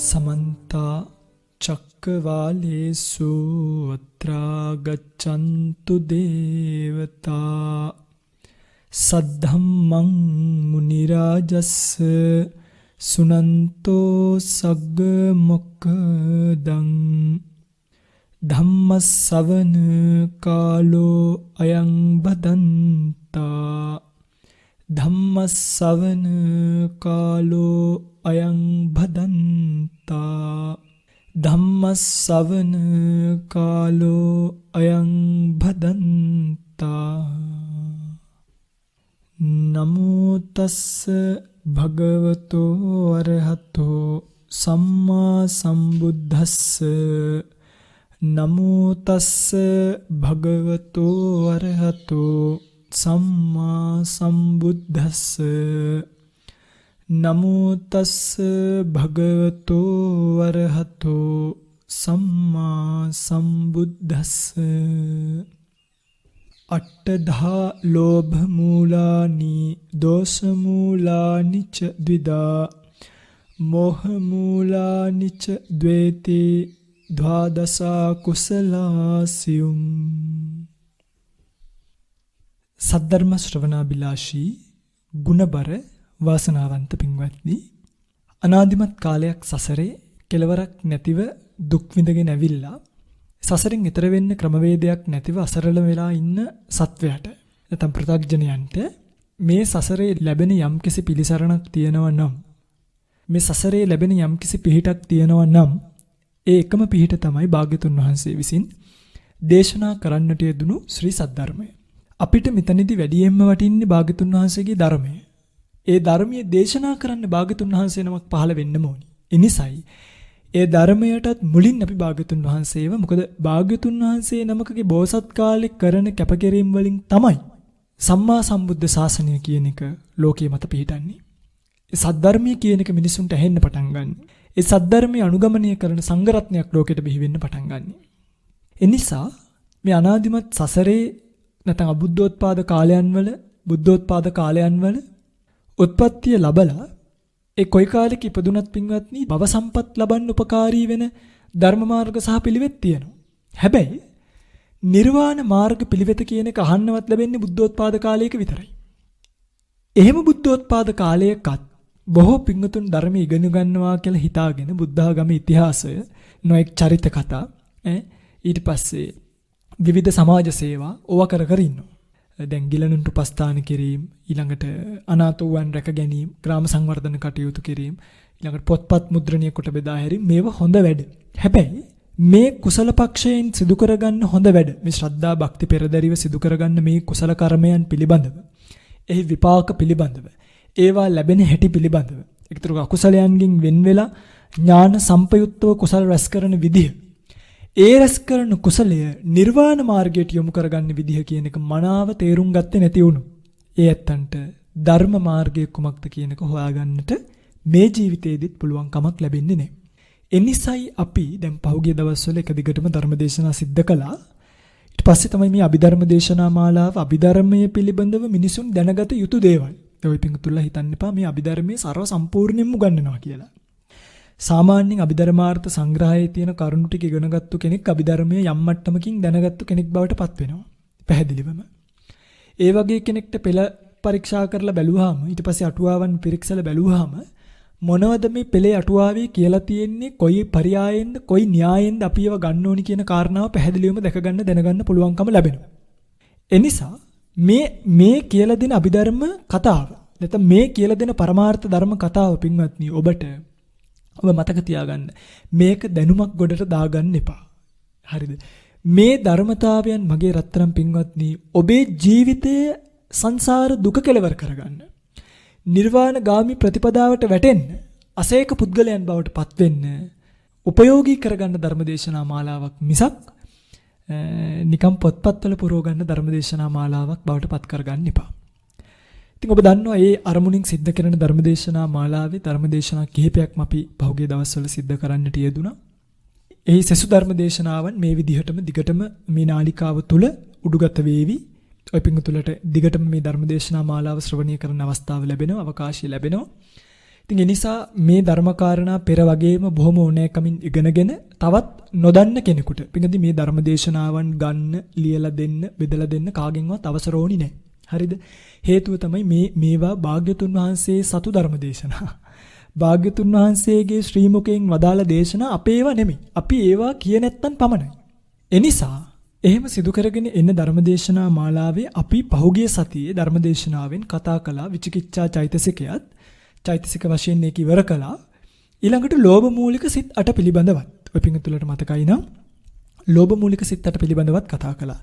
समन्ता चक्रवालेषु अत्रा गच्छन्तु देवता सद्धम्मं मुनिराजस्य सुनन्तो सग्गमोक्खदं धम्मश्रवण कालो अयं भदन्ता धम्मश्रवण कालो अयं भदन्ता धम्मश्रवण कालो अयं भदन्ता नमो तस्स भगवतो अरहतो सम्मा सम्बुद्धस्स नमो तस्स भगवतो अरहतो सम्मा सम्बुद्धस्स नमो तस्स भगवतो अरहतो सम्मा सम्बुद्धस्स अट्टधा लोभ मूलानि दोष मूलानि च द्विधा मोह मूलानि च द्वेति द्वादशा कुशलास्युं සද්ධර්ම ශ්‍රවණාබිලාෂී ගුණබර වාසනාවන්ත පින්වත්නි අනාදිමත් කාලයක් සසරේ කෙලවරක් නැතිව දුක් විඳගෙන ඇවිල්ලා සසරෙන් ඈතර වෙන්න ක්‍රමවේදයක් නැතිව අසරල වෙලා ඉන්න සත්වයාට නැත්නම් ප්‍රත්‍යඥයන්ට මේ සසරේ ලැබෙන යම්කිසි පිළිසරණක් තියෙනවා නම් මේ සසරේ ලැබෙන යම්කිසි පිහිටක් තියෙනවා නම් ඒ එකම පිහිට තමයි භාග්‍යතුන් වහන්සේ විසින් දේශනා කරන්නට යෙදුණු ශ්‍රී සද්ධර්මය. අපිට මෙතනදී වැඩියෙන්ම වටින්නේ භාග්‍යතුන් වහන්සේගේ ධර්මය. ඒ ධර්මයේ දේශනා කරන්න භාග්‍යතුන් වහන්සේ නමක් පහළ වෙන්න ඕනි. ඒ නිසායි ඒ ධර්මයටත් මුලින් අපි භාග්‍යතුන් වහන්සේව මොකද භාග්‍යතුන් වහන්සේ නමකගේ බෝසත් කාලේ කරන කැපකිරීම වලින් තමයි සම්මා සම්බුද්ධ ශාසනය කියන එක ලෝකයේ මත පිහිටන්නේ. ඒ සද්ධර්මයේ කියන එක මිනිසුන්ට ඇහෙන්න පටන් ගන්න. ඒ සද්ධර්මයේ අනුගමනය කරන සංඝ රත්නයක් ලෝකෙට බිහි වෙන්න පටන් ගන්න. ඒ නිසා මේ අනාදිමත් සසරේ නැත්නම් අබුද්ධෝත්පාද කාලයන් වල උත්පත්තිය ලැබලා ඒ කොයි කාලෙක ඉපදුනත් පින්වත්නි භව සම්පත් ලබන්න උපකාරී වෙන ධර්ම මාර්ග සහ පිළිවෙත් තියෙනවා. හැබැයි නිර්වාණ මාර්ග පිළිවෙත කියන එක අහන්නවත් ලැබෙන්නේ බුද්ධෝත්පාද කාලයක විතරයි. එහෙම බුද්ධෝත්පාද කාලයකත් බොහෝ පින්වතුන් ධර්ම ඉගෙන ගන්නවා කියලා හිතාගෙන බුද්ධාගම ඉතිහාසය නොඑක් චරිත කතා ඊට පස්සේ විවිධ සමාජ සේවා ඕවා කර කර ඉන්නවා. දැන් ගිලනුන්ට උපස්ථාන කිරීම, ඊළඟට අනාථ වූවන් රැක ගැනීම, ග්‍රාම සංවර්ධන කටයුතු කිරීම, ඊළඟට පොත්පත් මුද්‍රණය කොට බෙදා හැරීම මේවා හොඳ වැඩ. හැබැයි මේ කුසල පක්ෂයෙන් සිදු කරගන්න හොඳ වැඩ, මේ ශ්‍රද්ධා භක්ති පෙරදරිව සිදු කරගන්න මේ කුසල කර්මයන් පිළිබඳව, එහි විපාක පිළිබඳව, ඒවා ලැබෙන හැටි පිළිබඳව, ඒකතර අකුසලයන්ගෙන් වෙන් වෙලා ඥාන සම්පයුක්තව කුසල රැස් කරන විදිහ, ඒ රැස් කරන කුසලය නිර්වාණ මාර්ගයට යොමු කරගන්න විදිහ කියන එක මනාව තේරුම් ගත්තේ නැති වුණු. ඒ ඇත්තන්ට ධර්ම මාර්ගය කුමක්ද කියන එක හොයාගන්නට මේ ජීවිතේදීත් පුළුවන් කමක් ලැබෙන්නේ නැහැ. ඒ නිසායි අපි දැන් පහුගිය දවස්වල එක දිගටම ධර්ම දේශනා සිද්ධ කළා. ඊට පස්සේ තමයි මේ අභිධර්ම දේශනා මාලාව අභිධර්මයේ පිළිබඳව මිනිසුන් දැනගත යුතු දේවල්. ඔය පිංගුතුල්ලා හිතන්න එපා මේ අභිධර්මයේ ਸਰව සම්පූර්ණයෙන්ම උගන්වනවා කියලා. සාමාන්‍යයෙන් අභිධර්මාර්ථ සංග්‍රහයේ තියෙන කරුණු ටික ඉගෙනගත්තු කෙනෙක් අභිධර්මයේ යම් මට්ටමකින් දැනගත්තු කෙනෙක් බවට පත් වෙනවා. පැහැදිලිවම. ඒ වගේ කෙනෙක්ට පෙළ පරීක්ෂා කරලා බැලුවාම ඊට පස්සේ අටුවාවන් පිරික්සලා බැලුවාම මොනවද මේ පෙළේ අටුවාවේ කියලා තියෙන්නේ කොයි පරයයෙන්ද කොයි න්‍යායෙන්ද අපි ඒව ගන්න ඕනි කියන කාරණාව පැහැදිලිවම දැක ගන්න දැනගන්න පුළුවන්කම ලැබෙනවා. ඒ නිසා මේ කියලා දෙන අභිධර්ම කතාව නැත්නම් මේ කියලා දෙන පරමාර්ථ ධර්ම කතාව පින්වත්නි ඔබ මතක තියාගන්න. මේක දැනුමක් ගොඩට දාගන්න එපා. හරිද? මේ ධර්මතාවයන් මගේ රත්තරන් පින්වත්නි ඔබේ ජීවිතයේ සංසාර දුක කෙලවර කරගන්න. නිර්වාණ ගාමි ප්‍රතිපදාවට වැටෙන්න, අසේක පුද්ගලයන් බවට පත් වෙන්න උපයෝගී කරගන්න ධර්මදේශනා මාලාවක් මිසක් නිකම් පොත්පත්වල පුරව ගන්න ධර්මදේශනා මාලාවක් බවට පත් කරගන්න එපා. ඉතින් ඔබ දන්නවා මේ අරමුණින් සිද්ධ කරන ධර්මදේශනා මාලාවේ ධර්මදේශනා කිහිපයක්ම අපි පහුගිය දවස්වල සිද්ධ කරන්නට යෙදුණා. එහි සෙසු ධර්මදේශනාවන් මේ විදිහටම දිගටම මේ නාලිකාව තුල උඩුගත වේවි. ඔය පිංගුතුලට දිගටම මේ ධර්මදේශනා මාලාව ශ්‍රවණය කරන අවස්ථාව ලැබෙනවා, අවකාශය ලැබෙනවා. ඉතින් ඒ නිසා මේ ධර්මකාරණා පෙර වගේම බොහොම ඕනෑකමින් ඉගෙනගෙන තවත් නොදන්න කෙනෙකුට පිටින් මේ ධර්මදේශනාවන් ගන්න, ලියලා දෙන්න, බෙදලා දෙන්න කාගෙන්වත් අවසර ඕනි නැහැ. හරිද? හේතුව තමයි මේවා භාග්‍යතුන් වහන්සේ සතු ධර්මදේශනා. භාග්‍යතුන් වහන්සේගේ ශ්‍රී මුඛයෙන් වදාළ දේශනා අපේ ඒවා නෙමෙයි. අපි ඒවා කිය නැත්තම් පමණයි. එනිසා එහෙම සිදු කරගෙන එන ධර්මදේශනා මාලාවේ අපි පහුගිය සතියේ ධර්මදේශනාවෙන් කතා කළා විචිකිච්ඡා චෛතසිකයත් චෛතසික වශයෙන් මේක ඉවර කළා. ඊළඟට ලෝභ මූලික සිත් 8 පිළිබඳවත් ඔය පිංගුතුලට මතකයි නම් ලෝභ මූලික සිත් 8 පිළිබඳවත් කතා කළා.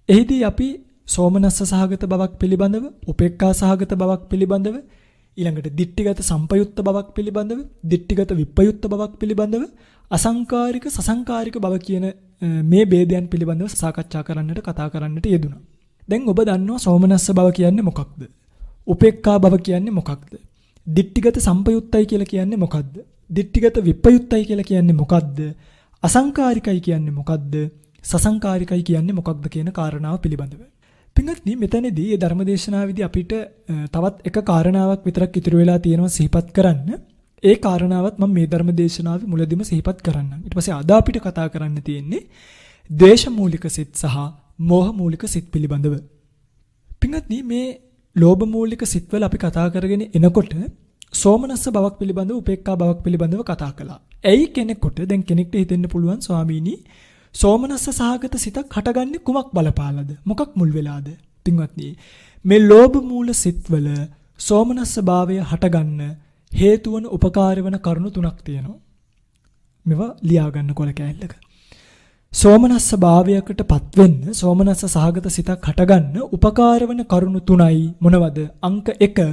එහිදී අපි සෝමනස්ස සහගත බවක් පිළිබඳව, උපේක්ඛා සහගත බවක් පිළිබඳව, ඊළඟට දිට්ඨිගත සම්පයුක්ත බවක් පිළිබඳව, දිට්ඨිගත විප්පයුක්ත බවක් පිළිබඳව, අසංකාරික සසංකාරික බව කියන මේ ભેදයන් පිළිබඳව සාකච්ඡා කරන්නට කතා කරන්නට යෙදුණා. දැන් ඔබ දන්නවා සෝමනස්ස බව කියන්නේ මොකක්ද? උපේක්ඛා බව කියන්නේ මොකක්ද? දිට්ඨිගත සම්පයුක්තයි කියලා කියන්නේ මොකක්ද? දිට්ඨිගත විප්පයුක්තයි කියලා කියන්නේ මොකක්ද? අසංකාරිකයි කියන්නේ මොකක්ද? සසංකාරිකයි කියන්නේ මොකක්ද කියන කාරණාව පිළිබඳව. පින්වත්නි මෙතනදී මේ ධර්මදේශනාවේදී අපිට තවත් එක කාරණාවක් විතරක් ඉතුරු වෙලා තියෙනවා සිහිපත් කරන්න. ඒ කාරණාවත් මම මේ ධර්මදේශනාවේ මුලදීම සිහිපත් කරන්නම්. ඊට පස්සේ අද අපිට කතා කරන්න තියෙන්නේ ද්වේෂ මූලික සිත් සහ මෝහ මූලික සිත් පිළිබඳව. පින්වත්නි මේ ලෝභ මූලික සිත්වල අපි කතා කරගෙන එනකොට සෝමනස්ස බවක් පිළිබඳව, උපේක්ඛා බවක් පිළිබඳව කතා කළා. ඇයි කෙනෙකුට දැන් කෙනෙක්ට හිතෙන්න පුළුවන් ස්වාමීනි සෝමනස්ස සහගත සිතක් හටගන්නේ කුමක් බලපාලද? මොකක් මුල් වෙලාද? පින්වත්නි මේ ලෝභ මූල සිත්වල සෝමනස්ස භාවය හටගන්න හේතු වන උපකාර වන කරුණු තුනක් තියෙනවා. මේවා ලියා ගන්න කොල කැලලක. සෝමනස්ස භාවයකටපත් වෙන්න සෝමනස්ස සහගත සිතක් හටගන්න උපකාර වන කරුණු තුනයි මොනවද? අංක 1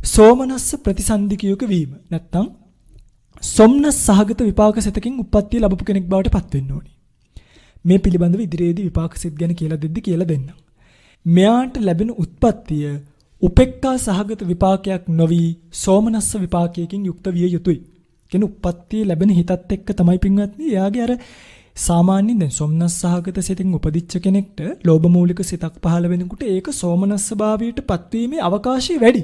සෝමනස්ස ප්‍රතිසන්දිකයක වීම. නැත්තම් සොම්නස් සහගත විපාක සිතකින් උප්පත්තිය ලැබපු කෙනෙක් බවට පත් වෙන්න ඕනි. මේ පිළිබඳව ඉදිරියේදී විපාක සිත් ගැන කියලා දෙද්දි කියලා දෙන්නම්. මෙයාට ලැබෙන උත්පත්තිය උපේක්ඛා සහගත විපාකයක් නොවි සෝමනස්ස විපාකයකින් යුක්ත විය යුතුයි. කියන උත්පත්තිය ලැබෙන හිතත් එක්ක තමයි පින්වත්නි එයාගේ අර සාමාන්‍යයෙන් දැන් සොම්නස් සහගත සිතින් උපදිච්ච කෙනෙක්ට ලෝභ මූලික සිතක් පහළ වෙනකොට ඒක සෝමනස්ස භාවයට පත්වීමේ අවකාශය වැඩි.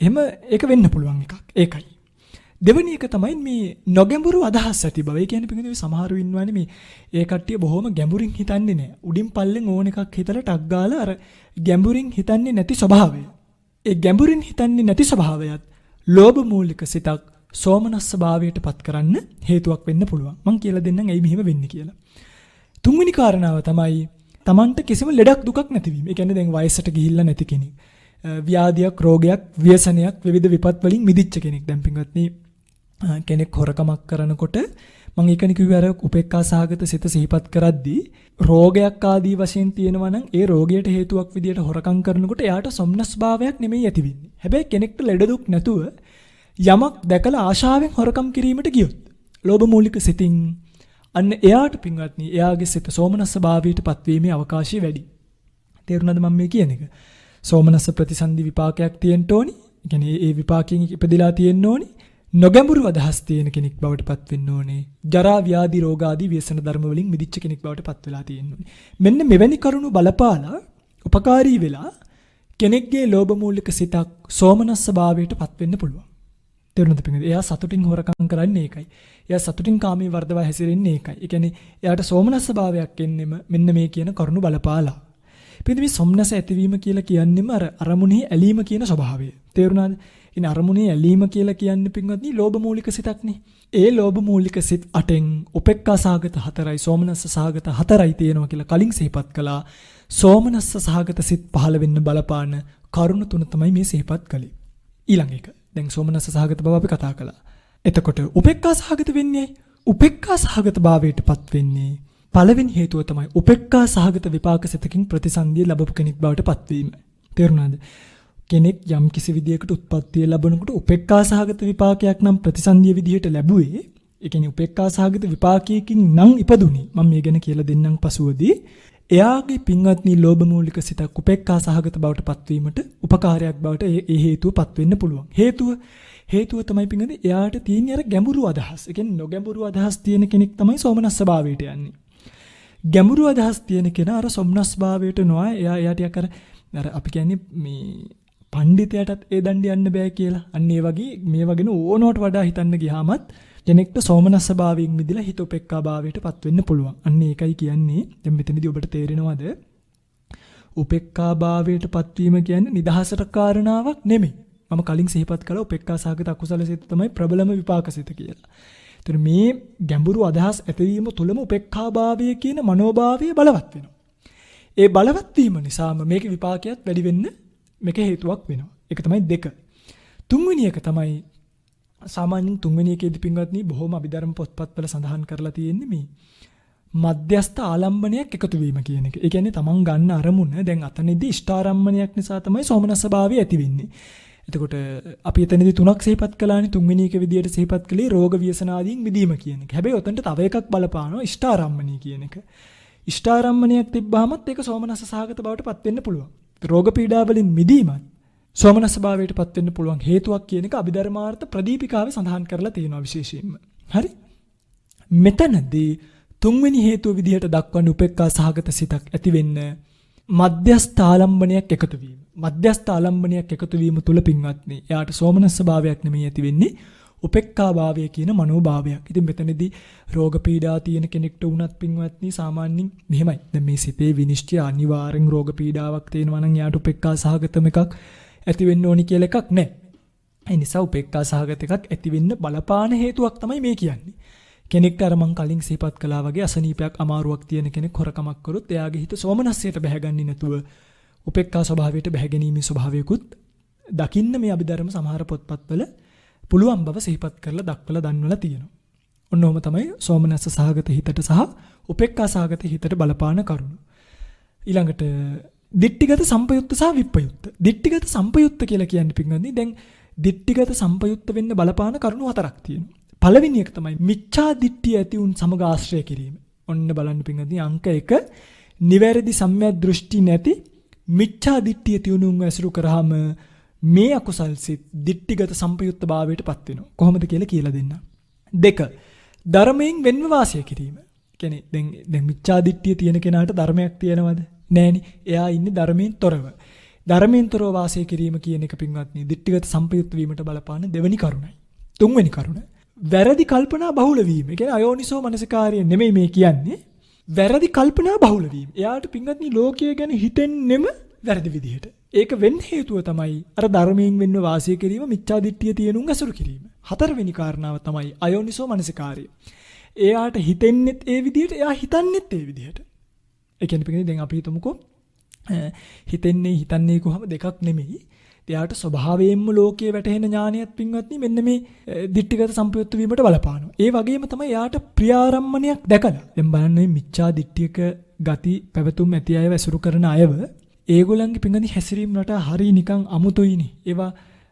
එහෙම ඒක වෙන්න පුළුවන් එකක්. ඒකයි. දෙවෙනි එක තමයි මේ නොගැඹුරු අදහස් ඇති බව. ඒ කියන්නේ පිටින් සමහරු ඉන්නවනේ මේ ඒ කට්ටිය බොහොම ගැඹුරින් හිතන්නේ නැහැ. උඩින් පල්ලෙන් ඕන එකක් හිතලා ටක් ගාලා අර ගැඹුරින් හිතන්නේ නැති ස්වභාවය. ඒ ගැඹුරින් හිතන්නේ නැති ස්වභාවයත් ලෝභ මූලික සිතක් සෝමනස්ස භාවයට පත් කරන්න හේතුවක් වෙන්න පුළුවන්. මම කියලා දෙන්නම් ඇයි මෙහෙම වෙන්නේ කියලා. තුන්වෙනි කාරණාව තමයි Tamanට කිසිම ලෙඩක් දුකක් නැතිවීම. ඒ කියන්නේ දැන් වයසට ගිහිල්ලා නැති කෙනෙක්. ව්‍යාධියක්, රෝගයක්, ව්‍යසනයක්, විවිධ විපත් වලින් මිදිච්ච කෙනෙක්. දැන් පින්වත්නි කෙනෙක් හොරකමක් කරනකොට මම ඒකනේ කිව්වේ අර උපේක්ඛා සහගත සිත සිහිපත් කරද්දී රෝගයක් ආදී වශයෙන් තියෙනවා නම් ඒ රෝගයට හේතුවක් විදියට හොරකම් කරනකොට එයාට සොම්නස් භාවයක් නෙමෙයි ඇති වෙන්නේ. හැබැයි කෙනෙක්ට ලෙඩ දුක් නැතුව යමක් දැකලා ආශාවෙන් හොරකම් කිරීමට ගියොත් ලෝභ මූලික සිතින් අන්න එයාට පින්වත්නි එයාගේ සිත සෝමනස්ස භාවයට පත්වීමේ අවකාශය වැඩි. තේරුණාද මම මේ කියන එක? සෝමනස්ස ප්‍රතිසන්දි විපාකයක් තියෙන්න ඕනි. ඒ කියන්නේ ඒ විපාකයෙන් ඉපදලා තියෙන්න ඕනි. නොගැඹුරු අදහස් තියෙන කෙනෙක් බවට පත් වෙන්න ඕනේ. ජරා ව්‍යාධි රෝග ආදී ව්‍යසන ධර්ම වලින් මිදිච්ච කෙනෙක් බවට පත් වෙලා තියෙන්න ඕනේ. මෙන්න මෙවැනි කරුණු බලපාලා උපකාරී වෙලා කෙනෙක්ගේ ලෝභ මූලික සිතක් සෝමනස්ස භාවයට පත් වෙන්න පුළුවන්. තේරුණාද පිටින්? එයා සතුටින් හොරකම් කරන්නේ ඒකයි. එයා සතුටින් කාමී වර්ධව හැසිරෙන්නේ ඒකයි. ඒ කියන්නේ එයාට සෝමනස්ස භාවයක් එන්නෙම මෙන්න මේ කියන කරුණු බලපාලා. පිටින් මේ සොම්නස ඇතිවීම කියලා කියන්නේම අර අරමුණේ ඇලීම කියන ස්වභාවය. තේරුණාද? ඉතින් අරමුණේ ඇලීම කියලා කියන්නේ පින්වත්නි ලෝභ මූලික සිතක්නේ. ඒ ලෝභ මූලික සිත් 8න් උපේක්ඛා සහගත 4යි සෝමනස්ස සහගත 4යි තියෙනවා කියලා කලින් සිහිපත් කළා. සෝමනස්ස සහගත සිත් පහළ වෙන්න බලපාන කරුණු තුන තමයි මේ සිහිපත් කළේ. ඊළඟ එක. දැන් සෝමනස්ස සහගත බව අපි කතා කළා. එතකොට උපේක්ඛා සහගත වෙන්නේ උපේක්ඛා සහගත භාවයටපත් වෙන්නේ පළවෙනි හේතුව තමයි උපේක්ඛා සහගත විපාක සිතකින් ප්‍රතිසන්දිය ලැබපු කෙනෙක් බවට පත්වීම. තේරුණාද? කෙනෙක් යම් කිසි විදියකට උත්පත්තිය ලැබනකොට උපේක්ඛා සහගත විපාකයක් නම් ප්‍රතිසන්දිය විදියට ලැබුවේ. ඒ කියන්නේ උපේක්ඛා සහගත විපාකයකින් නම් ඉපදුනේ. මම මේ ගැන කියලා දෙන්නම් පසුවදී. එයාගේ පින්වත්නි ලෝභ මූලික සිතක් උපේක්ඛා සහගත බවට පත්වීමට උපකාරයක් බවට ඒ හේතුව පත් වෙන්න පුළුවන්. හේතුව තමයි පින්වත්නි එයාට තියෙන අර ගැඹුරු අදහස්. ඒ කියන්නේ නොගැඹුරු අදහස් තියෙන කෙනෙක් තමයි සෝමනස්ස භාවයට යන්නේ. ගැඹුරු අදහස් තියෙන කෙනා අර සොම්නස් භාවයට නොආ එයා ටිකක් අර අපි කියන්නේ මේ පඬිතයාටත් ඒ දණ්ඩ යන්න බෑ කියලා. අන්න ඒ වගේ මේ වගේ ඕනවට වඩා හිතන්න ගියාමත් කෙනෙක්ට සෝමනස්ස භාවයෙන් මිදලා හිත උපේක්ඛා භාවයටපත් වෙන්න පුළුවන්. අන්න ඒකයි කියන්නේ. දැන් මෙතනදී ඔබට තේරෙනවද? උපේක්ඛා භාවයටපත් වීම කියන්නේ නිදහසට කාරණාවක් නෙමෙයි. මම කලින් සිහිපත් කළා උපේක්ඛා සහගත අකුසල සිත තමයි ප්‍රබලම විපාක සිත කියලා. ඒතර මේ ගැඹුරු අදහස් ඇතිවීම තුළම උපේක්ඛා භාවය කියන මනෝභාවය බලවත් වෙනවා. ඒ බලවත් වීම නිසාම මේකේ විපාකයක් වැඩි වෙන්න මේක හේතුවක් වෙනවා. ඒක තමයි 2. තුන්වෙනි එක තමයි සාමාන්‍යයෙන් තුන්වෙනි එකේදී පින්වත්නි බොහොම අභිධර්ම පොත්පත්වල සඳහන් කරලා තියෙන්නේ මේ මධ්‍යස්ථ ආලම්බනයක් එකතු වීම කියන එක. ඒ කියන්නේ තමන් ගන්න අරමුණ දැන් අතනදී ඉෂ්ඨාරම්මණයක් නිසා තමයි සෝමනස්ස භාවය ඇති වෙන්නේ. එතකොට අපි එතනදී 3ක් සිහිපත් කළානේ. තුන්වෙනි එක විදියට සිහිපත් කළේ රෝග ව්‍යසන ආදීන් මිදීම කියන එක. හැබැයි ඔතනට තව එකක් බලපානවා ඉෂ්ඨාරම්මණී කියන එක. ඉෂ්ඨාරම්මණයක් තිබ්බහමත් ඒක සෝමනස්ස සහගත බවට පත් වෙන්න පුළුවන්. රෝග පීඩා වලින් මිදීමත් සෝමනස්ස භාවයට පත් වෙන්න පුළුවන් හේතුවක් කියන එක අභිධර්මාර්ථ ප්‍රදීපිකාවේ සඳහන් කරලා තියෙනවා විශේෂයෙන්ම. හරි? මෙතනදී තුන්වෙනි හේතුව විදිහට දක්වන උපේක්ඛා සහගත සිතක් ඇති වෙන්න මධ්‍යස්ථ ආලම්බනයක් එකතු වීම. මධ්‍යස්ථ ආලම්බනයක් එකතු වීම තුල පින්වත්නි එයාට සෝමනස්ස භාවයක් නෙමෙයි ඇති වෙන්නේ උපේක්ඛා භාවය කියන මනෝභාවයක්. ඉතින් මෙතනදී රෝග පීඩා තියෙන කෙනෙක්ට වුණත් පින්වත්නි සාමාන්‍යයෙන් මෙහෙමයි. දැන් මේ සිතේ විනිශ්චය අනිවාර්යෙන් රෝග පීඩාවක් තියෙනවා නම් එයාට උපේක්ඛා සහගතම එකක් ඇති වෙන්න ඕනි කියලා එකක් නැහැ. ඒ නිසා උපේක්ඛා සහගත එකක් ඇති වෙන්න බලපාන හේතුවක් තමයි මේ කියන්නේ. කෙනෙක්ට අර මං කලින් සිහිපත් කළා වගේ අසනීපයක් අමාරුවක් තියෙන කෙනෙක් හොරකමක් කරොත් එයාගේ හිත සෝමනස්සයට බැහැගන්නේ නැතුව උපේක්ඛා ස්වභාවයට බැහැගැනීමේ ස්වභාවයකුත් දකින්න මේ අභිධර්ම සමහර පොත්පත්වල පුළුවන් බව සිහිපත් කරලා දක්වලා දන්වලා තියෙනවා. ඔන්න ඔහම තමයි සෝමනස්ස සහගත හිතට සහ උපේක්ඛා සහගත හිතට බලපාන කරුණු. ඊළඟට දිට්ඨිගත සම්පයුක්ත සහ විප්පයුක්ත. දිට්ඨිගත සම්පයුක්ත කියලා කියන්නේ පින්වත්නි දැන් දිට්ඨිගත සම්පයුක්ත වෙන්න බලපාන කරුණු 4ක් තියෙනවා. පළවෙනි එක තමයි මිච්ඡා දිට්ඨිය ඇති උන් සමග ආශ්‍රය කිරීම. ඔන්න බලන්න පින්වත්නි අංක 1 නිවැරදි සම්‍යක් දෘෂ්ටි නැති මිච්ඡා දිට්ඨිය තියුණුන් ඇසුරු කරාම මේ අකුසල් සිත් දිට්ඨිගත සම්පයුක්ත භාවයට පත් වෙනවා. කොහොමද කියලා දෙන්න. 2 ධර්මයෙන් වෙන්ව වාසය කිරීම. කියන්නේ දැන් මිච්ඡා දිට්ඨිය තියෙන කෙනාට ධර්මයක් තියෙනවද? නෑනේ. එයා ඉන්නේ ධර්මයෙන් තොරව. ධර්මයෙන් තොරව වාසය කිරීම කියන එක පින්වත්නි දිට්ඨිගත සම්පයුක්ත වීමට බලපාන දෙවෙනි කරුණයි. තුන්වෙනි කරුණ වැරදි කල්පනා බහුල වීම. ඒ කියන්නේ අයෝනිසෝ මනසිකාරය නෙමෙයි මේ කියන්නේ. වැරදි කල්පනා බහුල වීම. එයාට පින්වත්නි ලෝකය ගැන හිතෙන්නෙම වැරදි විදිහට. ඒක වෙන්න හේතුව තමයි අර ධර්මයෙන් වෙන්න වාසය කිරීම මිච්ඡා දිට්ඨිය තියෙනුන් අසුරු කිරීම. හතරවෙනි කාරණාව තමයි අයෝනිසෝ මනසිකාරය. එයාට හිතෙන්නෙත් ඒ විදිහට, එයා හිතන්නෙත් ඒ විදිහට. ඒ කියන්නේ පිටින් දැන් අපි හිතමුකෝ හිතන්නේ කොහොම දෙකක් නෙමෙයි. එයාට ස්වභාවයෙන්ම ලෝකයේ වැටහෙන ඥානියත් පින්වත්නි මෙන්න මේ දිට්ඨිගත සම්පයුක්ත වීමට බලපානවා. ඒ වගේම තමයි එයාට ප්‍රියාරම්මණයක් දැකලා. දැන් බලන්න මේ මිච්ඡා දිට්ඨියක ගති පැවතුම් ඇති අයව ඇසුරු කරන අයව ඒගොල්ලන්ගේ පින්වත්නි හැසිරීම රටා හරි නිකන් අමුතුයිනේ. ඒවා